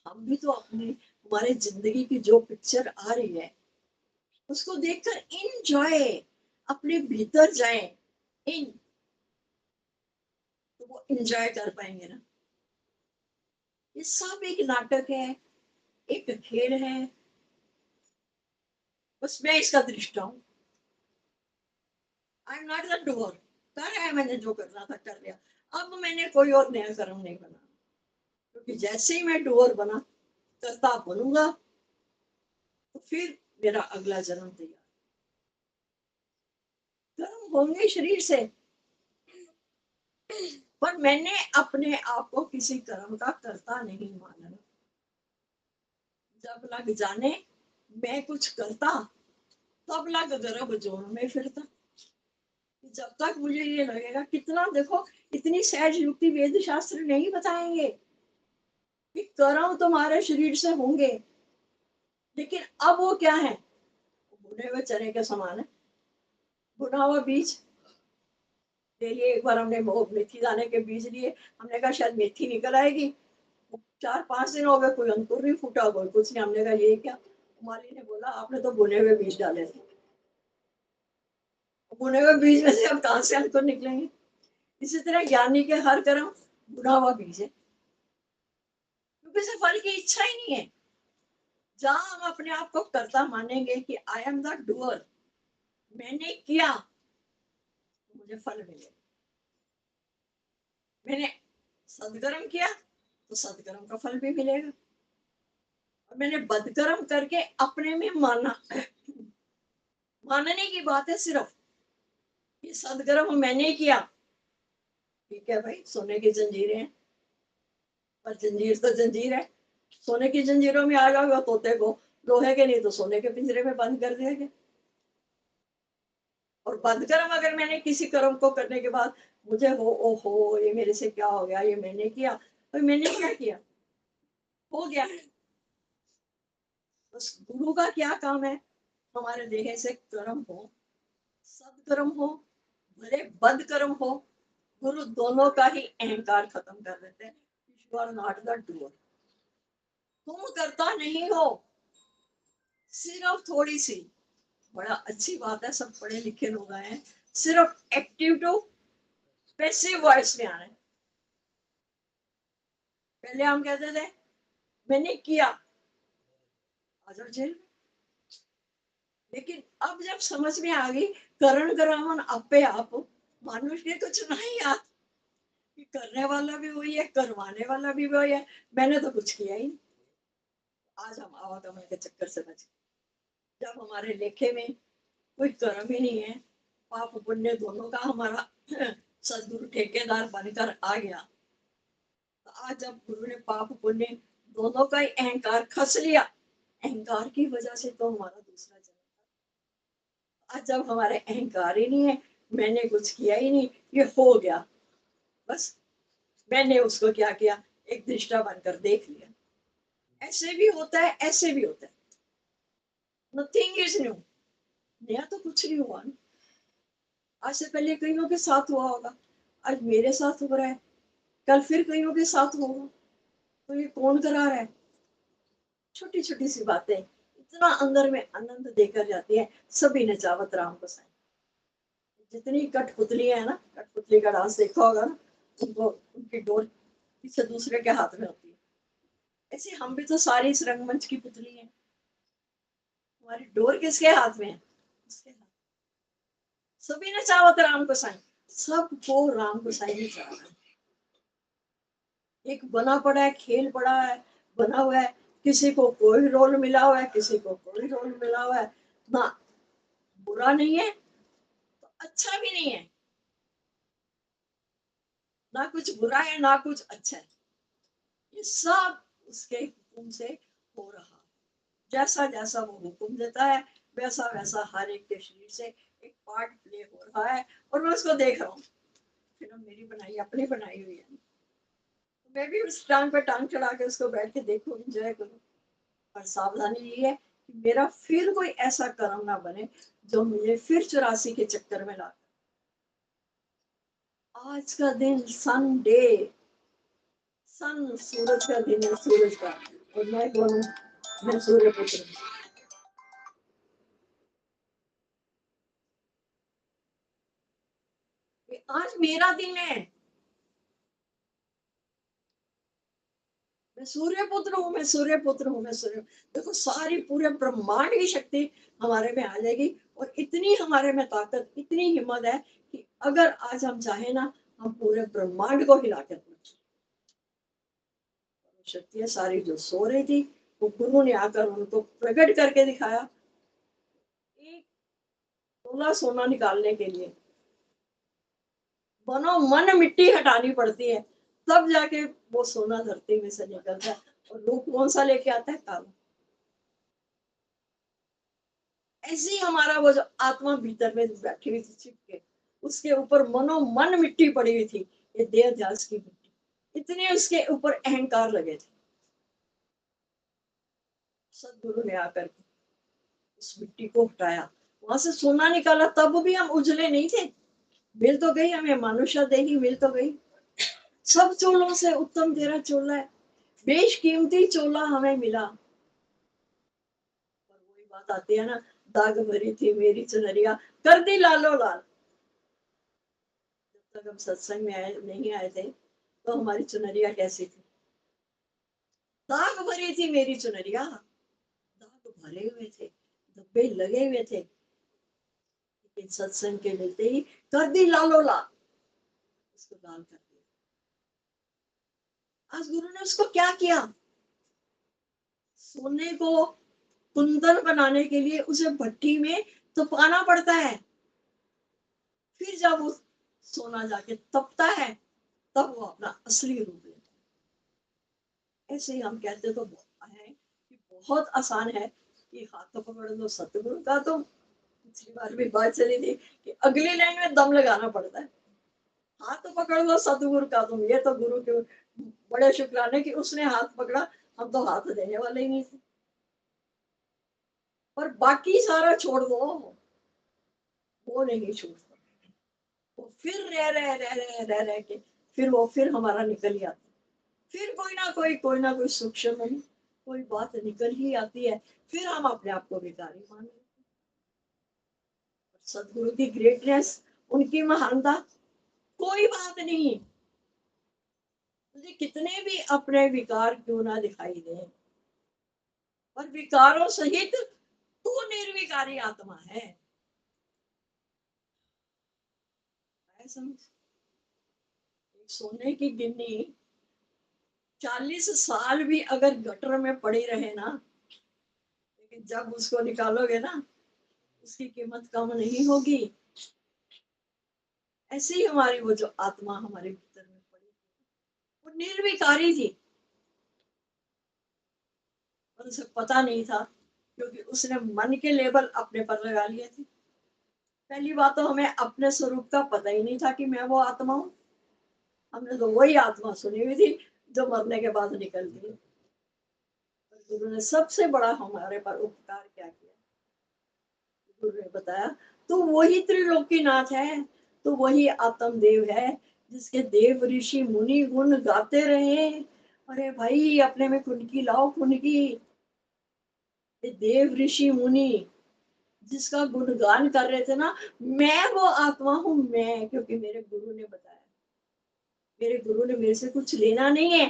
हम भी तो अपनी हमारे जिंदगी की जो पिक्चर आ रही है उसको देखकर एंजॉय, अपने भीतर जाए इन, तो वो एंजॉय कर पाएंगे ना। ये सब एक नाटक है, एक खेल है, बस मैं इसका दृष्टा हूँ। I am not the doer, कर है मैंने जो करना था कर लिया, अब मैंने कोई और नया कर्म नहीं बना, क्योंकि जैसे ही मैं डूअर बना करता बनूंगा तो फिर मेरा अगला जन्म तैयार। कर्म होंगे शरीर से, पर मैंने अपने आप को किसी कर्म का कर्ता नहीं माना। जब लग जाने मैं कुछ करता तब लग गर्भ जोन में फिरता। जब तक मुझे ये लगेगा, कितना देखो इतनी सहज युक्ति वेद शास्त्र नहीं बताएंगे कि कर्म तुम्हारे शरीर से होंगे, लेकिन अब वो क्या है, भुने हुए चने के समान है, भुना हुआ बीज ले लिए। एक बार हमने वो मेथी दाने के बीज लिए, हमने कहा शायद मेथी निकल आएगी। 4-5 दिन हो गए, कोई अंकुर नहीं फूटा, कोई कुछ नहीं। हमने कहा ये क्या? माली ने बोला आपने तो भुने हुए बीज डाले थे। भुने हुए बीज में से अब कहाँ से अंकुर निकलेंगे? इसी तरह ज्ञानी के हर कर्म भुना हुआ बीज है, क्योंकि इसे फल की इच्छा ही नहीं है। जहां हम अपने आप को कर्ता मानेंगे कि आई एम द डूअर, मैंने किया, तो मुझे फल मिलेगा। मैंने सदकर्म किया तो सदकर्म का फल भी मिलेगा। और मैंने बदकर्म करके अपने में माना, मानने की बात है सिर्फ, ये सदकर्म मैंने किया। ठीक है भाई, सोने की जंजीरें हैं, पर जंजीर तो जंजीर है। सोने की जंजीरों में आ जाओगे तोते को, लोहे के नहीं तो सोने के पिंजरे में बंद कर दिया गया। और बदकर्म अगर मैंने किसी कर्म को करने के बाद मुझे हो ओहो ये मेरे से क्या हो गया, ये मैंने किया, तो मैंने क्या किया? हो गया है। बस गुरु का क्या काम है? हमारे देह से कर्म हो, सदकर्म हो, भले बद कर्म हो, गुरु दोनों का ही अहंकार खत्म कर देते हैं। You are not the doer, तुम करता नहीं हो, सिर्फ थोड़ी सी, बड़ा अच्छी बात है सब पढ़े लिखे लोग आए हैं, सिर्फ एक्टिव टू पैसिव वॉइस में आना है। पहले हम कहते थे मैंने किया, आ जाओ जेल। लेकिन अब जब समझ में आ गई करण करावन आपे आप, मानुष ने कुछ नहीं याद कि करने वाला भी वही है, करवाने वाला भी वही है, मैंने तो कुछ किया ही नहीं। आज हम आवागमन के चक्कर से बचे। जब हमारे लेखे में कोई कर्म ही नहीं है, पाप पुण्य दोनों का हमारा सदगुरु ठेकेदार बनकर आ गया, तो आज जब गुरु ने पाप पुण्य दोनों का ही अहंकार खस लिया, अहंकार की वजह से तो हमारा दूसरा जन्म था। आज जब हमारे अहंकार ही नहीं है, मैंने कुछ किया ही नहीं, ये हो गया, बस मैंने उसको क्या किया, एक दृष्टा बनकर देख लिया। ऐसे भी होता है, ऐसे भी होता है, नथिंग इज न्यू, नया तो कुछ नहीं हुआ ना। आज से पहले कईयों के साथ हुआ होगा, आज मेरे साथ हो रहा है, कल फिर कईयों के साथ होगा, तो ये कौन करा रहा है? छोटी छोटी सी बातें इतना अंदर में आनंद देकर जाती है। सभी नचावत राम को साई। जितनी कठपुतली है ना, कठपुतली का डांस देखा होगा ना, उनको उनकी डोर किसी दूसरे के हाथ में होती है। ऐसे हम भी तो सारी इस रंगमंच की पुतली है, हमारी डोर किसके हाथ में है? उसके हाथ। सभी नचावत राम को साई, सबको राम को साई में चढ़ाना है। एक बना पड़ा है, खेल पड़ा है, बना हुआ है, किसी को कोई रोल मिला हुआ है, किसी को कोई रोल मिला हुआ है ना। बुरा नहीं है तो अच्छा भी नहीं है, ना कुछ बुरा है ना कुछ अच्छा है, ये सब उसके हुक्म से हो रहा। जैसा जैसा वो हुक्म देता है वैसा वैसा हर एक के शरीर से एक पार्ट प्ले हो रहा है, और मैं उसको देख रहा हूँ। फिल्म मेरी बनाई, अपनी बनाई हुई है, मैं भी उस टांग पे टांग चढ़ा के उसको बैठ के देखूं, एंजॉय करूं। पर सावधानी ये है कि मेरा फिर कोई ऐसा कर्म ना बने जो मुझे फिर 84 के चक्कर में ला। आज का दिन संडे, सन सूरज का दिन है, सूरज का, और मैं कौन हूँ? मैं सूर्य पुत्र हूँ। ये आज मेरा दिन है, मैं सूर्य पुत्र हूँ, मैं सूर्य पुत्र हूँ, मैं सूर्य। देखो सारी पूरे ब्रह्मांड की शक्ति हमारे में आ जाएगी, और इतनी हमारे में ताकत, इतनी हिम्मत है कि अगर आज हम चाहे ना, हम पूरे ब्रह्मांड को हिला कर शक्तियां सारी जो सो रही थी, वो गुरु ने आकर उनको प्रकट करके दिखाया। एक तोला सोना निकालने के लिए बनो मन मिट्टी हटानी पड़ती है, तब जाके वो सोना धरती में से निकलता है। और रूप कौन सा लेके आता है? काला। ऐसे ही हमारा वो जो आत्मा भीतर में बैठी हुई थी चिपके, उसके ऊपर मनो मन मिट्टी पड़ी हुई थी, ये देह ध्यास की मिट्टी, इतने उसके ऊपर अहंकार लगे थे। सदगुरु ने आकर उस मिट्टी को हटाया, वहां से सोना निकाला, तब भी हम उजले नहीं थे। मिल तो गई हमें मानुषा देही, मिल तो गई। सब चोलों से उत्तम तेरा चोला है, बेशकीमती चोला हमें मिला। और वही बात आती है ना, दाग भरी थी मेरी चुनरिया, कर दी लालो लाल। जब तक हम सत्संग में नहीं आए थे, तो हमारी चुनरिया कैसी थी? दाग भरी थी मेरी चुनरिया, दाग भरे हुए थे, धब्बे लगे हुए थे। लेकिन सत्संग के मिलते ही कर दी लालो लाल, उसको लाल कर दिया। आज गुरु ने उसको क्या किया? सोने को कुंदन बनाने के लिए उसे भट्टी में तपाना पड़ता है, फिर जब वो सोना जाके तपता है, तब वो अपना असली रूप लेता है। ऐसे ही हम कहते तो है कि बहुत आसान है कि हाथ तो पकड़ लो सतगुरु का, तो पिछली बार भी बात चली थी कि अगली लाइन में दम लगाना पड़ता है। हाथ तो पकड़ लो सतगुरु का, तुम ये तो गुरु के बड़े शुक्राने कि उसने हाथ पकड़ा, हम तो हाथ देने वाले ही नहीं थे। पर बाकी सारा छोड़ दो, वो नहीं छूटता। वो फिर रह के फिर वो फिर हमारा निकल ही आता, फिर कोई ना कोई सूक्ष्म में कोई बात निकल ही आती है, फिर हम अपने आप को भिखारी मान लेते हैं। सदगुरु की ग्रेटनेस, उनकी महानता, कोई बात नहीं। मुझे कितने भी अपने विकार क्यों ना दिखाई दे, पर विकारों सहित तू निर्विकारी आत्मा है। समझ, एक सोने की गिन्नी 40 साल भी अगर गटर में पड़ी रहे ना, लेकिन जब उसको निकालोगे ना, उसकी कीमत कम नहीं होगी। ऐसे ही हमारी वो जो आत्मा हमारे भीतर में पड़ी, वो निर्विकारी थी, और उसे पता नहीं था, क्योंकि उसने मन के लेबल अपने पर लगा लिए थे। पहली बात तो हमें अपने स्वरूप का पता ही नहीं था कि मैं वो आत्मा हूँ। हमने तो वही आत्मा सुनी हुई थी जो मरने के बाद निकलती है। गुरु ने सबसे बड़ा हमारे पर उपकार क्या किया? गुरु ने बताया, तू वही त्रिलोकीनाथ है, तू वही आत्मदेव है, जिसके देव ऋषि मुनि गुण गाते रहे। अरे भाई, अपने में कुनकी लाओ, कुनकी। ये देव ऋषि मुनि जिसका गुणगान कर रहे थे ना, मैं वो आत्मा हूं मैं, क्योंकि मेरे गुरु ने बताया। मेरे गुरु ने मेरे से कुछ लेना नहीं है,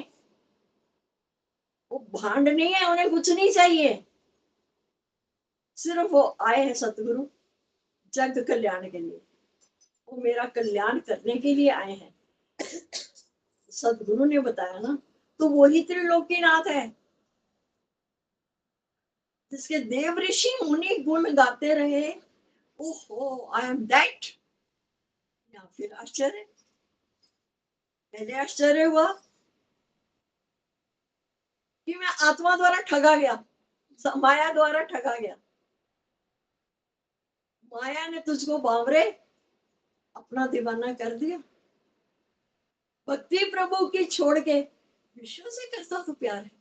वो भांड नहीं है, उन्हें कुछ नहीं चाहिए। सिर्फ वो आए हैं सतगुरु जग कल्याण के लिए, वो मेरा कल्याण करने के लिए आए हैं। सदगुरु ने बताया ना, तो वही त्रिलोकीनाथ है, जिसके देव ऋषि मुनि गुण गाते रहे। ओहो, आई एम दैट। या फिर आश्चर्य, पहले आश्चर्य हुआ कि मैं आत्मा द्वारा ठगा गया, माया द्वारा ठगा गया। माया ने तुझको बावरे अपना दीवाना कर दिया। भक्ति प्रभु की छोड़ के विश्व से करता तो प्यार है,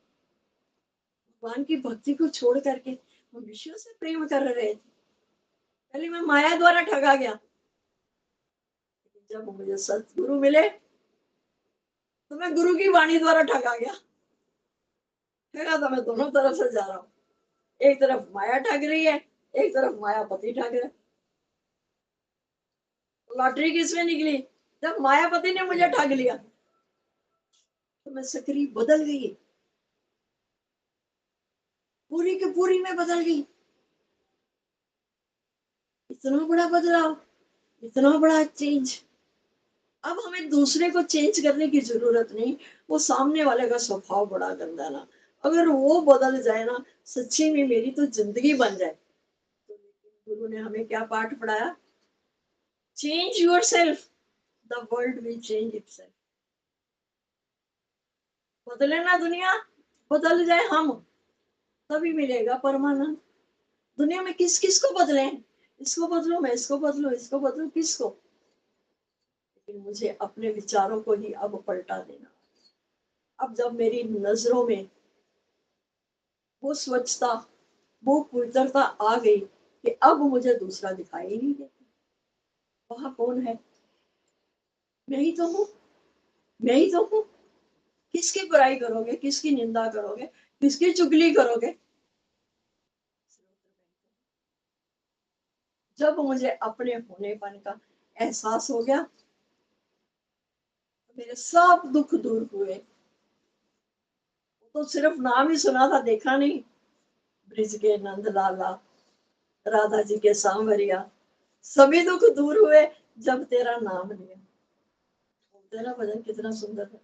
भगवान की भक्ति को छोड़ करके हम विश्व से प्रेम कर रहे थे। पहले मैं माया द्वारा ठगा गया, जब मुझे सतगुरु मिले तो मैं गुरु की वाणी द्वारा ठगा गया। ठगा तो मैं दोनों तरफ से जा रहा हूँ, एक तरफ माया ठग रही है, एक तरफ मायापति ठग रहा है। लॉटरी किसमें निकली? जब मायापति ने मुझे ठग लिया, तो मैं सक्रिय बदल गई, पूरी की पूरी में बदल गई। इतना बड़ा बदलाव, इतना बड़ा चेंज। अब हमें दूसरे को चेंज करने की जरूरत नहीं, वो सामने वाले का स्वभाव बड़ा गंदा ना, अगर वो बदल जाए ना, सच्ची में मेरी तो जिंदगी बन जाए। तो गुरु ने हमें क्या पाठ पढ़ाया? Change yourself, the world will change itself. बदले ना दुनिया, बदल जाए हम, तभी मिलेगा परमानंद। दुनिया में किस किस को बदले? इसको बदलो, मैं इसको बदलो, इसको बदलो, किसको? लेकिन मुझे अपने विचारों को ही अब पलटा देना। अब जब मेरी नजरों में वो स्वच्छता, वो पवित्रता आ गई कि अब मुझे दूसरा दिखाई ही नहीं देता। वहां कौन है? मैं ही तो हूँ, मैं ही तो हूँ। किसकी बुराई करोगे, किसकी निंदा करोगे, किसकी चुगली करोगे? जब मुझे अपने होनेपन का एहसास हो गया, मेरे सब दुख दूर हुए। तो सिर्फ नाम ही सुना था, देखा नहीं। ब्रिज के नंद लाला, राधा जी के सांवरिया, सभी दुख दूर हुए जब तेरा नाम लिया। तेरा भजन कितना सुंदर है।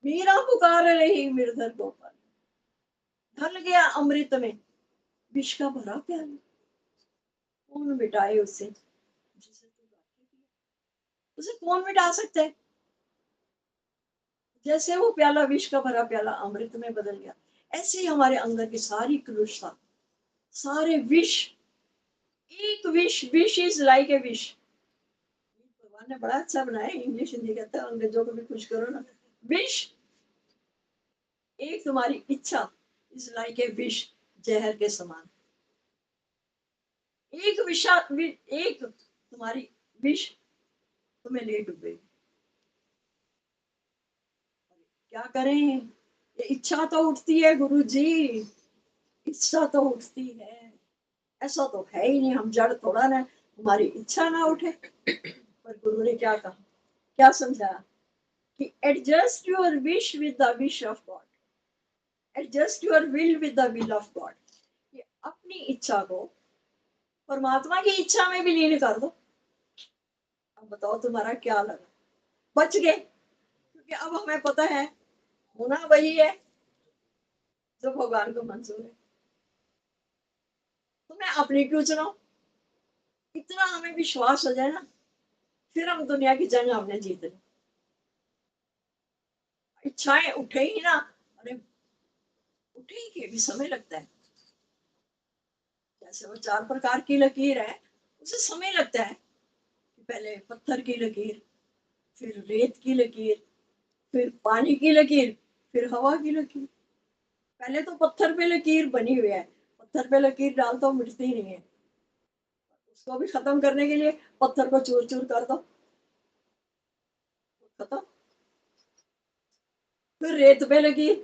मीरा पुकार रही गिरधर गोपाल, ढल गया अमृत में विष का भरा प्याला। कौन मिटाए उसे जिसे तू गाके पिया? उसे कौन मिटा सकता है? जैसे वो प्याला विष का भरा प्याला अमृत में बदल गया, ऐसे ही हमारे अंदर की सारी कलुषता, सारे विष, एक विष, विष इज लाइक ए विष। भगवान ने बड़ा अच्छा बनाया, इंग्लिश हिंदी कहता है, अंग्रेजों को भी खुश करो ना। विष, एक तुम्हारी इच्छा इज लाइक ए विष, जहर के समान। एक एक तुम्हारी विष तुम्हें ले डूबेगी। क्या करें? ये इच्छा तो उठती है गुरु जी, इच्छा तो उठती है। ऐसा तो है ही नहीं, हम जड़ थोड़ा ना, हमारी इच्छा ना उठे। पर गुरु ने क्या कहा, क्या समझाया कि adjust your wish with the wish of God, adjust your will with the will of God. कि अपनी इच्छा को परमात्मा की इच्छा में विलीन कर दो। अब बताओ तुम्हारा क्या लगा? बच गए, क्योंकि अब हमें पता है होना वही है जो भगवान को मंजूर है। तो मैं अपनी क्यों चुनाऊं? इतना हमें विश्वास हो जाए ना, फिर हम दुनिया की जंग हमने जीत ली। इच्छाएं उठे ही ना, अरे उठे ही के भी समय लगता है। जैसे वो 4 प्रकार की लकीर है, उसे समय लगता है। पहले पत्थर की लकीर, फिर रेत की लकीर, फिर पानी की लकीर, फिर हवा की लकीर। पहले तो पत्थर पे लकीर बनी हुई है, पत्थर पे लकीर डाल तो मिटती नहीं है, उसको भी खत्म करने के लिए पत्थर को चूर चूर कर दो, खत्म। फिर रेत पे लकीर,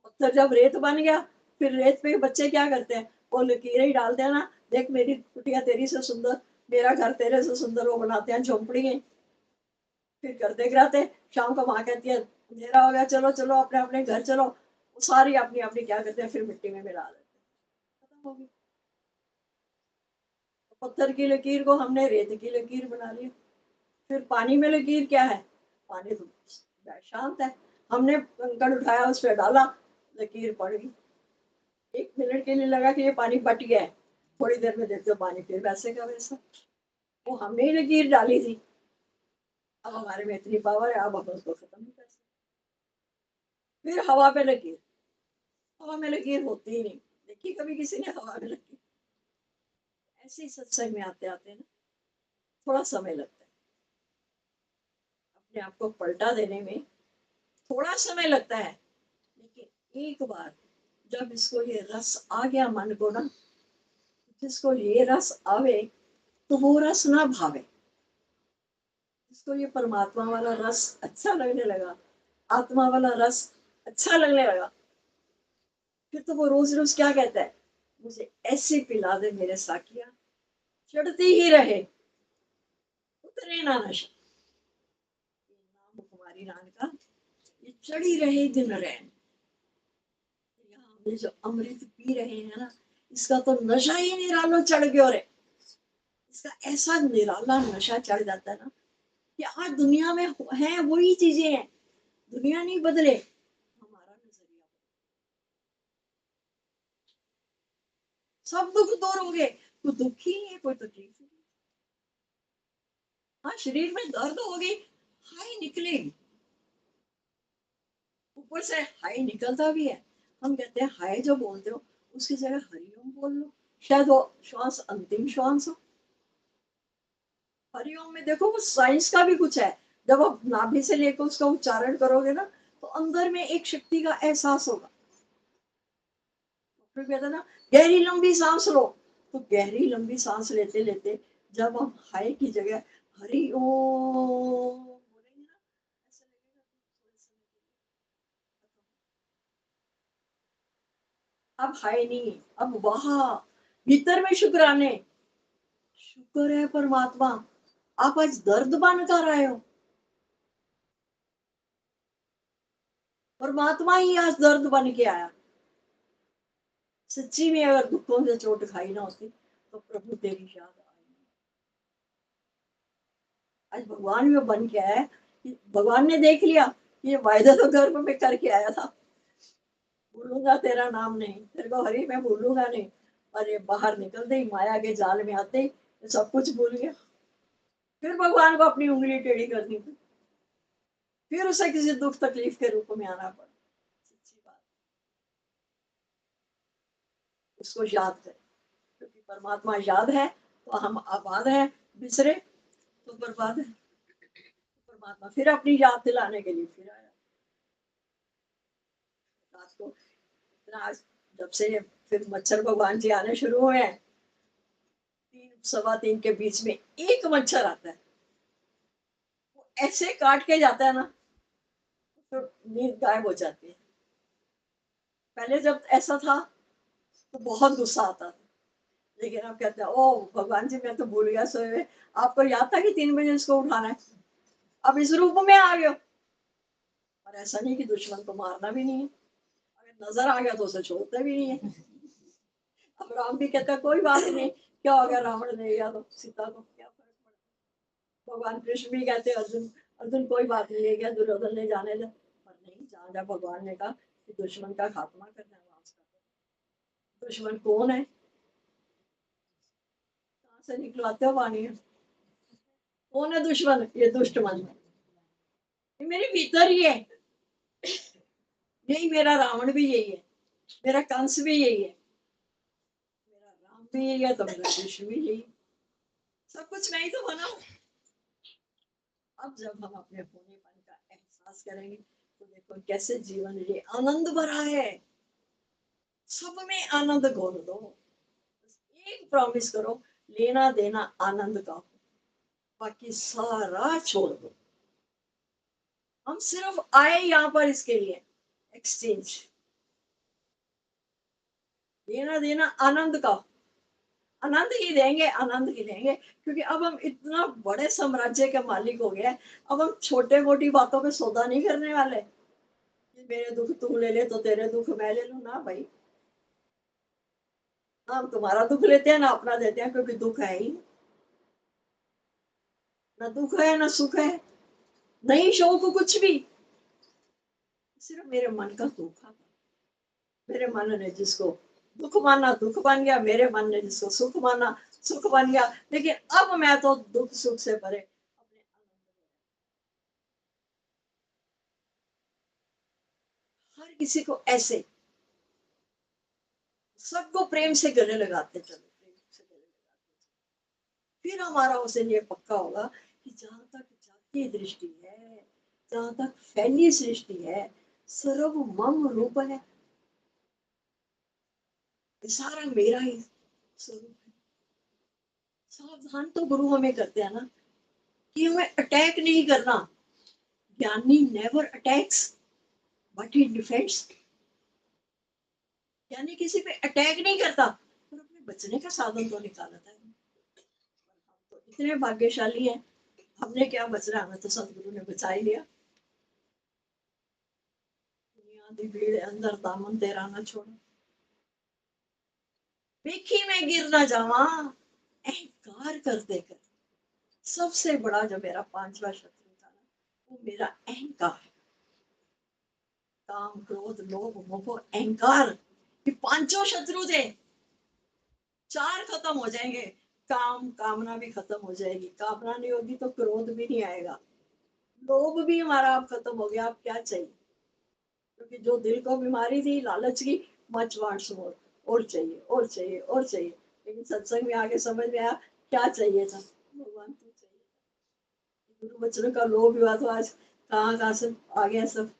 पत्थर जब रेत बन गया, फिर रेत पे बच्चे क्या करते हैं, वो लकीरें ही डालते हैं ना, देख मेरी कुटिया तेरी से सुंदर, मेरा घर तेरे से सुंदर, वो बनाते हैं झोंपड़ी। फिर करते गिराते, शाम को माँ कहती है अंधेरा हो गया, चलो चलो अपने अपने घर चलो। वो सारी अपनी अपनी क्या करते हैं, फिर मिट्टी में मिला देते हैं, खत्म हो गई। पत्थर की लकीर को हमने रेत की लकीर बना लिया। फिर पानी में लकीर क्या है? पानी तो शांत है, हमने कंकड़ उठाया उस पर डाला, लकीर पड़ गई। 1 मिनट के लिए लगा कि ये पानी बट गया है, थोड़ी देर में देखते हो पानी फिर वैसे का वैसा। वो हमने ही लकीर डाली थी, अब हमारे में इतनी पावर है, अब हम उसको खत्म नहीं कर सकते। फिर हवा पे लकीर, हवा में लकीर होती ही नहीं, देखी कभी किसी ने हवा में लकीर? ऐसे ही सत्संग में आते आते ना थोड़ा समय लगता है, अपने आप को पलटा देने में थोड़ा समय लगता है। लेकिन एक बार जब इसको ये रस आ गया मन को ना, जिसको ये रस आवे तो वो रस ना भावे, जिसको ये परमात्मा वाला रस अच्छा लगने लगा, आत्मा वाला रस अच्छा लगने लगा, फिर तो वो रोज रोज क्या कहता है, मुझे ऐसे पिला दे मेरे साकिया, चढ़ती ही रहे उतरे ना नशा। नाम कुमारी रान का ये चढ़ी रहे दिन रैन। यहाँ ये जो अमृत पी रहे हैं ना, इसका तो नशा ही निरालो चढ़ गयो रे। इसका ऐसा निराला नशा चढ़ जाता है ना कि आज दुनिया में है वही चीजें हैं, दुनिया नहीं बदले, हमारा नजरिया। सब दुख दूर होंगे, कोई दुख ही नहीं है, कोई तकलीफ नहीं। हाँ शरीर में दर्द होगी, हाय निकलेगी, ऊपर से हाय निकलता भी है। हम कहते हैं हाय जो बोलते हो उसकी जगह हरिओम बोल लो, शायद वो श्वास अंतिम श्वास हो। हरिओम में देखो वो साइंस का भी कुछ है, जब आप नाभि से लेकर उसका उच्चारण करोगे ना, तो अंदर में एक शक्ति का एहसास होगा। फिर कहते ना गहरी लंबी सांस लो, तो गहरी लंबी सांस लेते लेते जब हम हाय की जगह हरि ओम बोलेंगे ना, ऐसा लगेगा कि थोड़े समय के लिए अब हाय नहीं, अब वहां भीतर में शुक्राने, शुक्र है परमात्मा, आप आज दर्द बन कर आए हो, परमात्मा ही आज दर्द बन के आया। सच्ची में अगर दुखों से चोट खाई ना होती तो प्रभु तेरी याद आई। आज भगवान में बन के आया कि भगवान ने देख लिया ये वायदा तो गर्भ में करके आया था, भूलूंगा तेरा नाम नहीं, तेरे को हरि मैं भूलूंगा नहीं। और ये बाहर निकलते ही माया के जाल में आते ही सब कुछ भूल गया। फिर भगवान को अपनी उंगली टेढ़ी करनी पड़ी, फिर उसे किसी दुख तकलीफ के रूप में आना पड़ा। सच्ची बात, उसको याद करें, क्योंकि परमात्मा याद है तो हम आबाद है, बिसरे तो बर्बाद है। परमात्मा फिर अपनी याद दिलाने के लिए फिर आया। रात को आज जब से फिर मच्छर भगवान जी आने शुरू हुए हैं, 3 सवा 3 के बीच में एक मच्छर आता है, वो ऐसे काट के जाता है ना, तो नींद गायब हो जाती है। पहले जब ऐसा था तो बहुत गुस्सा आता था, लेकिन अब कहते हैं ओ भगवान जी मैं तो भूल गया सोए हुए, आपको याद था कि 3 बजे इसको उठाना है, अब इस रूप में आ गए। और ऐसा नहीं कि दुश्मन को मारना भी नहीं है, अगर नजर आ गया तो उसे छोड़ते भी नहीं है। अब राम भी कहता है कोई बात नहीं, क्या हो गया, रावण ने या तो सीता को क्या फर्क पड़ता। भगवान कृष्ण भी कहते अर्जुन, अर्जुन कोई बात नहीं ले गया दुर्योधन ने, जाने दे। पर नहीं, जहाँ जहाँ भगवान ने कहा कि दुश्मन का खात्मा करना है वहां उसका, दुश्मन कौन है, कहाँ से निकलवाते हो वाणी, कौन है दुश्मन, ये दुष्ट मन, ये मेरे भीतर ही है। यही मेरा रावण भी यही है, मेरा कंस भी यही है, मेरा राम भी यही है, तो मेरा कृष्ण भी यही है। सब कुछ मैं ही तो बना हूँ। अब जब हम अपने होनेपन का एहसास करेंगे तो देखो कैसे जीवन ये आनंद भरा है। सब में आनंद घोल दो, बस एक प्रॉमिस करो, लेना देना आनंद का हो, बाकी सारा छोड़ दो। हम सिर्फ आए यहाँ पर इसके लिए, एक्सचेंज, लेना देना आनंद का, आनंद ही देंगे, आनंद ही देंगे, क्योंकि अब हम इतना बड़े साम्राज्य के मालिक हो गए, अब हम छोटे मोटी बातों पे सौदा नहीं करने वाले कि मेरे दुख तू ले ले तो तेरे दुख मैं ले लूं ना भाई। हम तुम्हारा दुख लेते हैं ना अपना देते हैं, क्योंकि दुख है ही ना, दुख है ना सुख है, नहीं शौक कुछ भी, सिर्फ मेरे मन का दुख है। मेरे मन ने जिसको दुख माना दुख बन गया, मेरे मन ने जिसको सुख माना सुख बन गया। लेकिन अब मैं तो दुख सुख से परे अपने हर किसी को ऐसे सबको प्रेम से गले लगाते चलो, प्रेम से गले लगाते चलो। फिर हमारा उसे ये पक्का होगा कि जहां तक जाती दृष्टि है, जहां तक फैली सृष्टि है, सर्व मम रूप है, ये सारा मेरा ही स्वरूप है। सावधान तो गुरु हमें करते हैं ना कि हमें अटैक नहीं करना। ज्ञानी never attacks but he defends, यानी किसी पे अटैक नहीं करता पर अपने बचने का साधन तो निकालता है। हम तो इतने भाग्यशाली हैं, हमने क्या बचना, हमें तो सदगुरु ने बचा ही लिया। दुनिया दी भीड़ अंदर दामन तेरा ना छोड़ो, देखी मैं गिर ना जावा, अहंकार करते कर। सबसे बड़ा जो मेरा 5वां शत्रु था ना, वो मेरा अहंकार, काम क्रोध लोभ मोह अहंकार, ये 5 शत्रु थे। 4 खत्म हो जाएंगे, काम कामना भी खत्म हो जाएगी, कामना नहीं होगी तो क्रोध भी नहीं आएगा, लोभ भी हमारा अब खत्म हो गया। अब क्या चाहिए, क्योंकि जो दिल को बीमारी थी लालच की, मच वांट्स मोर, और चाहिए और चाहिए और चाहिए। लेकिन सत्संग में आके समझ में आया क्या चाहिए था, भगवान को चाहिए। गुरु वचनों का लोभ हुआ तो आज कहाँ कहाँ से आ गया सब।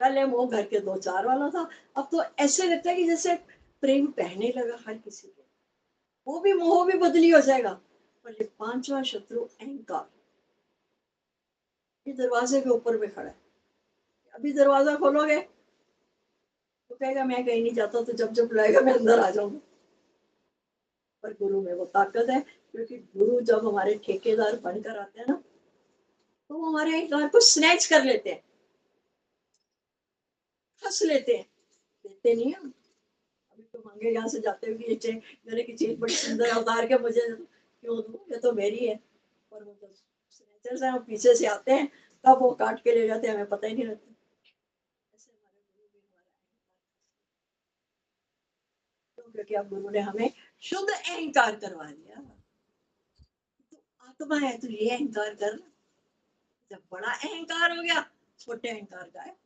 पहले मोह घर के 2-4 वाला था, अब तो ऐसे लगता है कि जैसे प्रेम बहने लगा हर किसी को। वो भी मोह भी बदली हो जाएगा। पर ये 5वां शत्रु अहंकार, ये दरवाजे के ऊपर में खड़ा है। अभी दरवाजा खोलोगे तो कहेगा मैं कहीं नहीं जाता, तो जब जब बुलाएगा मैं अंदर आ जाऊंगा। पर गुरु में वो ताकत है, क्योंकि गुरु जब हमारे ठेकेदार बनकर आते हैं ना, तो वो हमारे अहंकार को स्नैच कर लेते हैं, फंस लेते हैं, देते नहीं हम। अभी तो मांगे यहाँ से जाते हुए कि ये मेरे की चीज बड़ी सुंदर है, उतार के मुझे दे दो। क्यों दूं, ये तो मेरी है। पर वो तो स्नैचर्स हैं, वो पीछे से आते हैं, तब वो काट के ले जाते हैं, हमें पता ही नहीं रहता। ऐसे हमारे गुरु भी हमारा अहंकार, क्योंकि अब गुरु ने हमें शुद्ध अहंकार करवा दिया। तू आत्मा है, तू ये अहंकार कर। जब बड़ा अहंकार हो गया, छोटे अहंकार का है।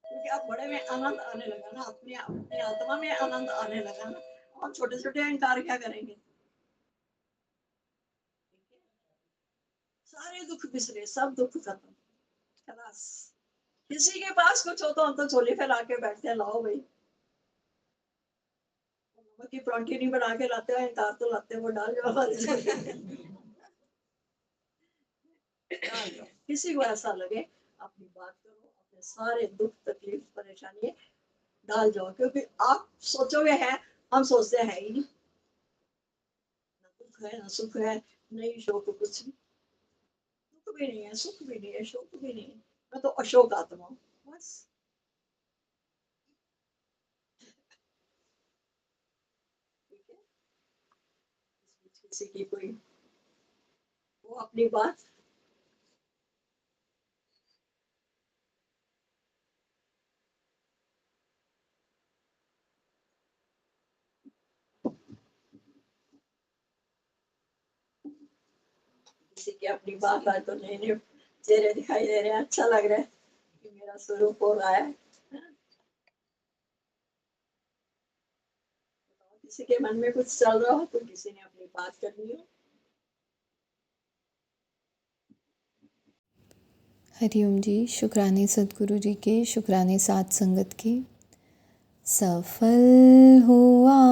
क्योंकि अब बड़े में आनंद आने लगा ना, अपनी अपनी आत्मा में आनंद आने लगा ना, और छोटे छोटे अहंकार क्या करेंगे। सारे दुख बिसरे, सब दुख खत्म, खलास। किसी के पास कुछ हो तो हम तो झोली फैला के बैठते हैं, लाओ भाई। नमक की परौंठी नहीं बना के लाते हो, अहंकार तो लाते हो, वो डाल जाओ हमारे झोली में। डाल जाओ। किसी को ऐसा लगे, अपनी बात करो, अपने सारे दुख तकलीफ परेशानी डाल जाओ, क्योंकि आप सोचोगे है, हम सोचते हैं ही नहीं। ना दुख है, ना सुख है, नहीं शोक, कुछ नहीं। दुख भी नहीं है, सुख भी नहीं है, शोक भी नहीं है। मैं तो अशोक आत्मा हूँ, बस। ठीक है, किसी की कोई वो अपनी बात। किसी की अपनी बात आज तो नए नए चेहरे दिखाई दे रहे हैं, अच्छा लग रहा है कि मेरा स्वरूप हो रहा है। किसी के मन में कुछ चल रहा हो, तो किसी ने अपनी बात करनी हो। हरिओम जी, शुक्राने सद्गुरु जी के, शुक्राने साथ संगत के। सफल हुआ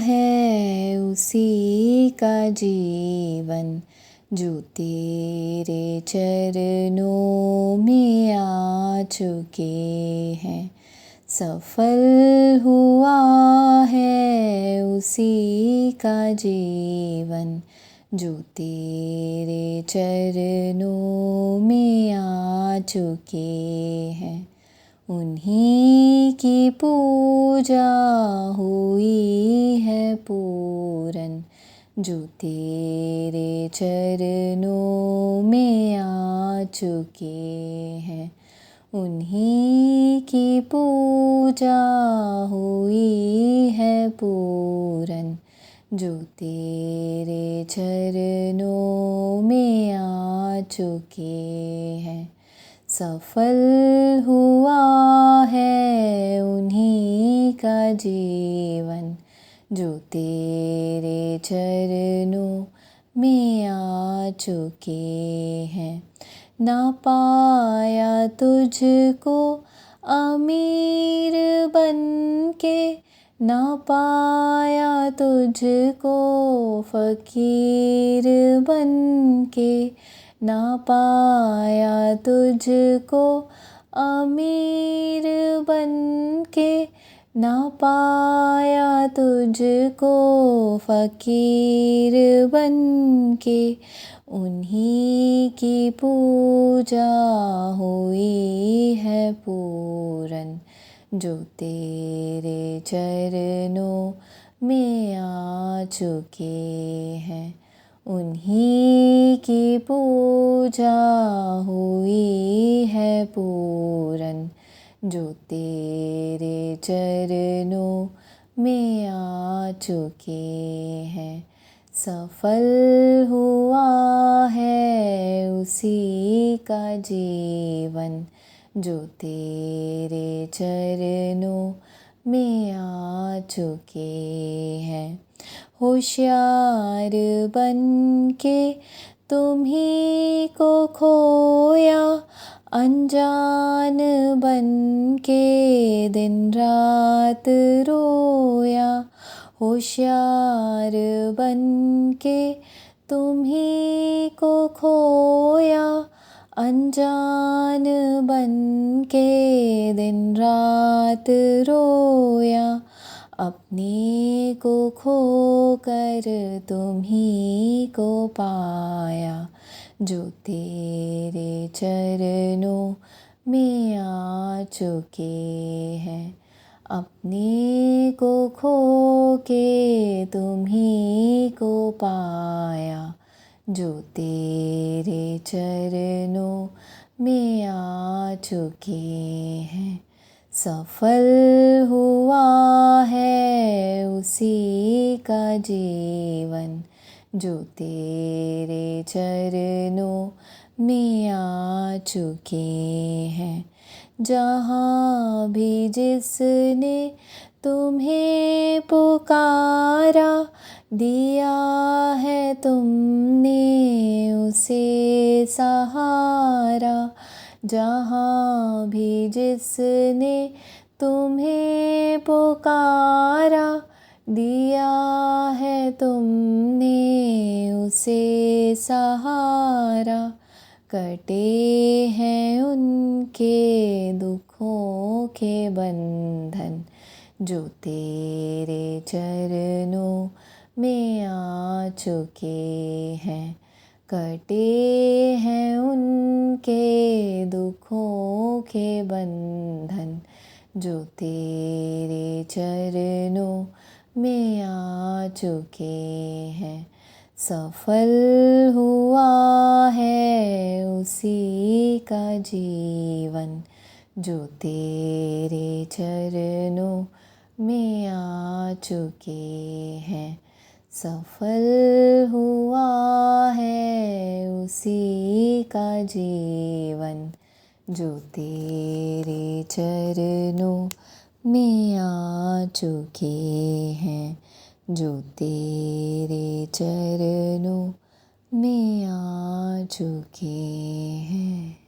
है उसी का जीवन जो तेरे चरणों में आ चुके हैं। सफल हुआ है उसी का जीवन जो तेरे चरणों में आ चुके हैं। उन्हीं की पूजा हुई है पूरन जो तेरे चरणों में आ चुके हैं। उन्हीं की पूजा हुई है पूरन जो तेरे चरणों में आ चुके हैं। सफल हुआ है उन्हीं का जीवन जो तेरे चरणों में आ चुके हैं। ना पाया तुझको अमीर बन के, ना पाया तुझको फकीर बन के, ना पाया तुझको अमीर बन के, ना पाया तुझको फकीर बन के। उन्हीं की पूजा हुई है पूरन जो तेरे चरणों में आ चुके हैं। उन्हीं की पूजा हुई है पूरन जो तेरे चरणों में आ चुके हैं। सफल हुआ है उसी का जीवन जो तेरे चरणों में आ चुके हैं। होशियार बन के तुम ही को खोया, अनजान बन के दिन रात रोया, होशियार बन के तुम ही को खोया। अनजान बन के दिन रात रोया, अपने को खोकर तुम ही को पाया। जो तेरे चरणों में आ चुके हैं, अपने को खो के तुम ही को पाया। जो तेरे चरणों में आ चुके हैं, सफल हुआ है उसी का जीवन। जो तेरे चरणों में आ चुके हैं, जहाँ भी जिसने तुम्हें पुकारा, दिया है तुमने उसे सहारा। जहाँ भी जिसने तुम्हें पुकारा, दिया है तुमने उसे सहारा। कटे हैं उनके दुखों के बंधन, जो तेरे चरणों में आ चुके हैं। कटे हैं उनके दुखों के बंधन, जो तेरे चरणों में आ चुके हैं। सफल हुआ है उसी का जीवन, जो तेरे चरणों में आ चुके हैं। सफल हुआ है उसी का जीवन, जो तेरे चरणों में आ चुके हैं। जो तेरे चरणों में आ चुके हैं।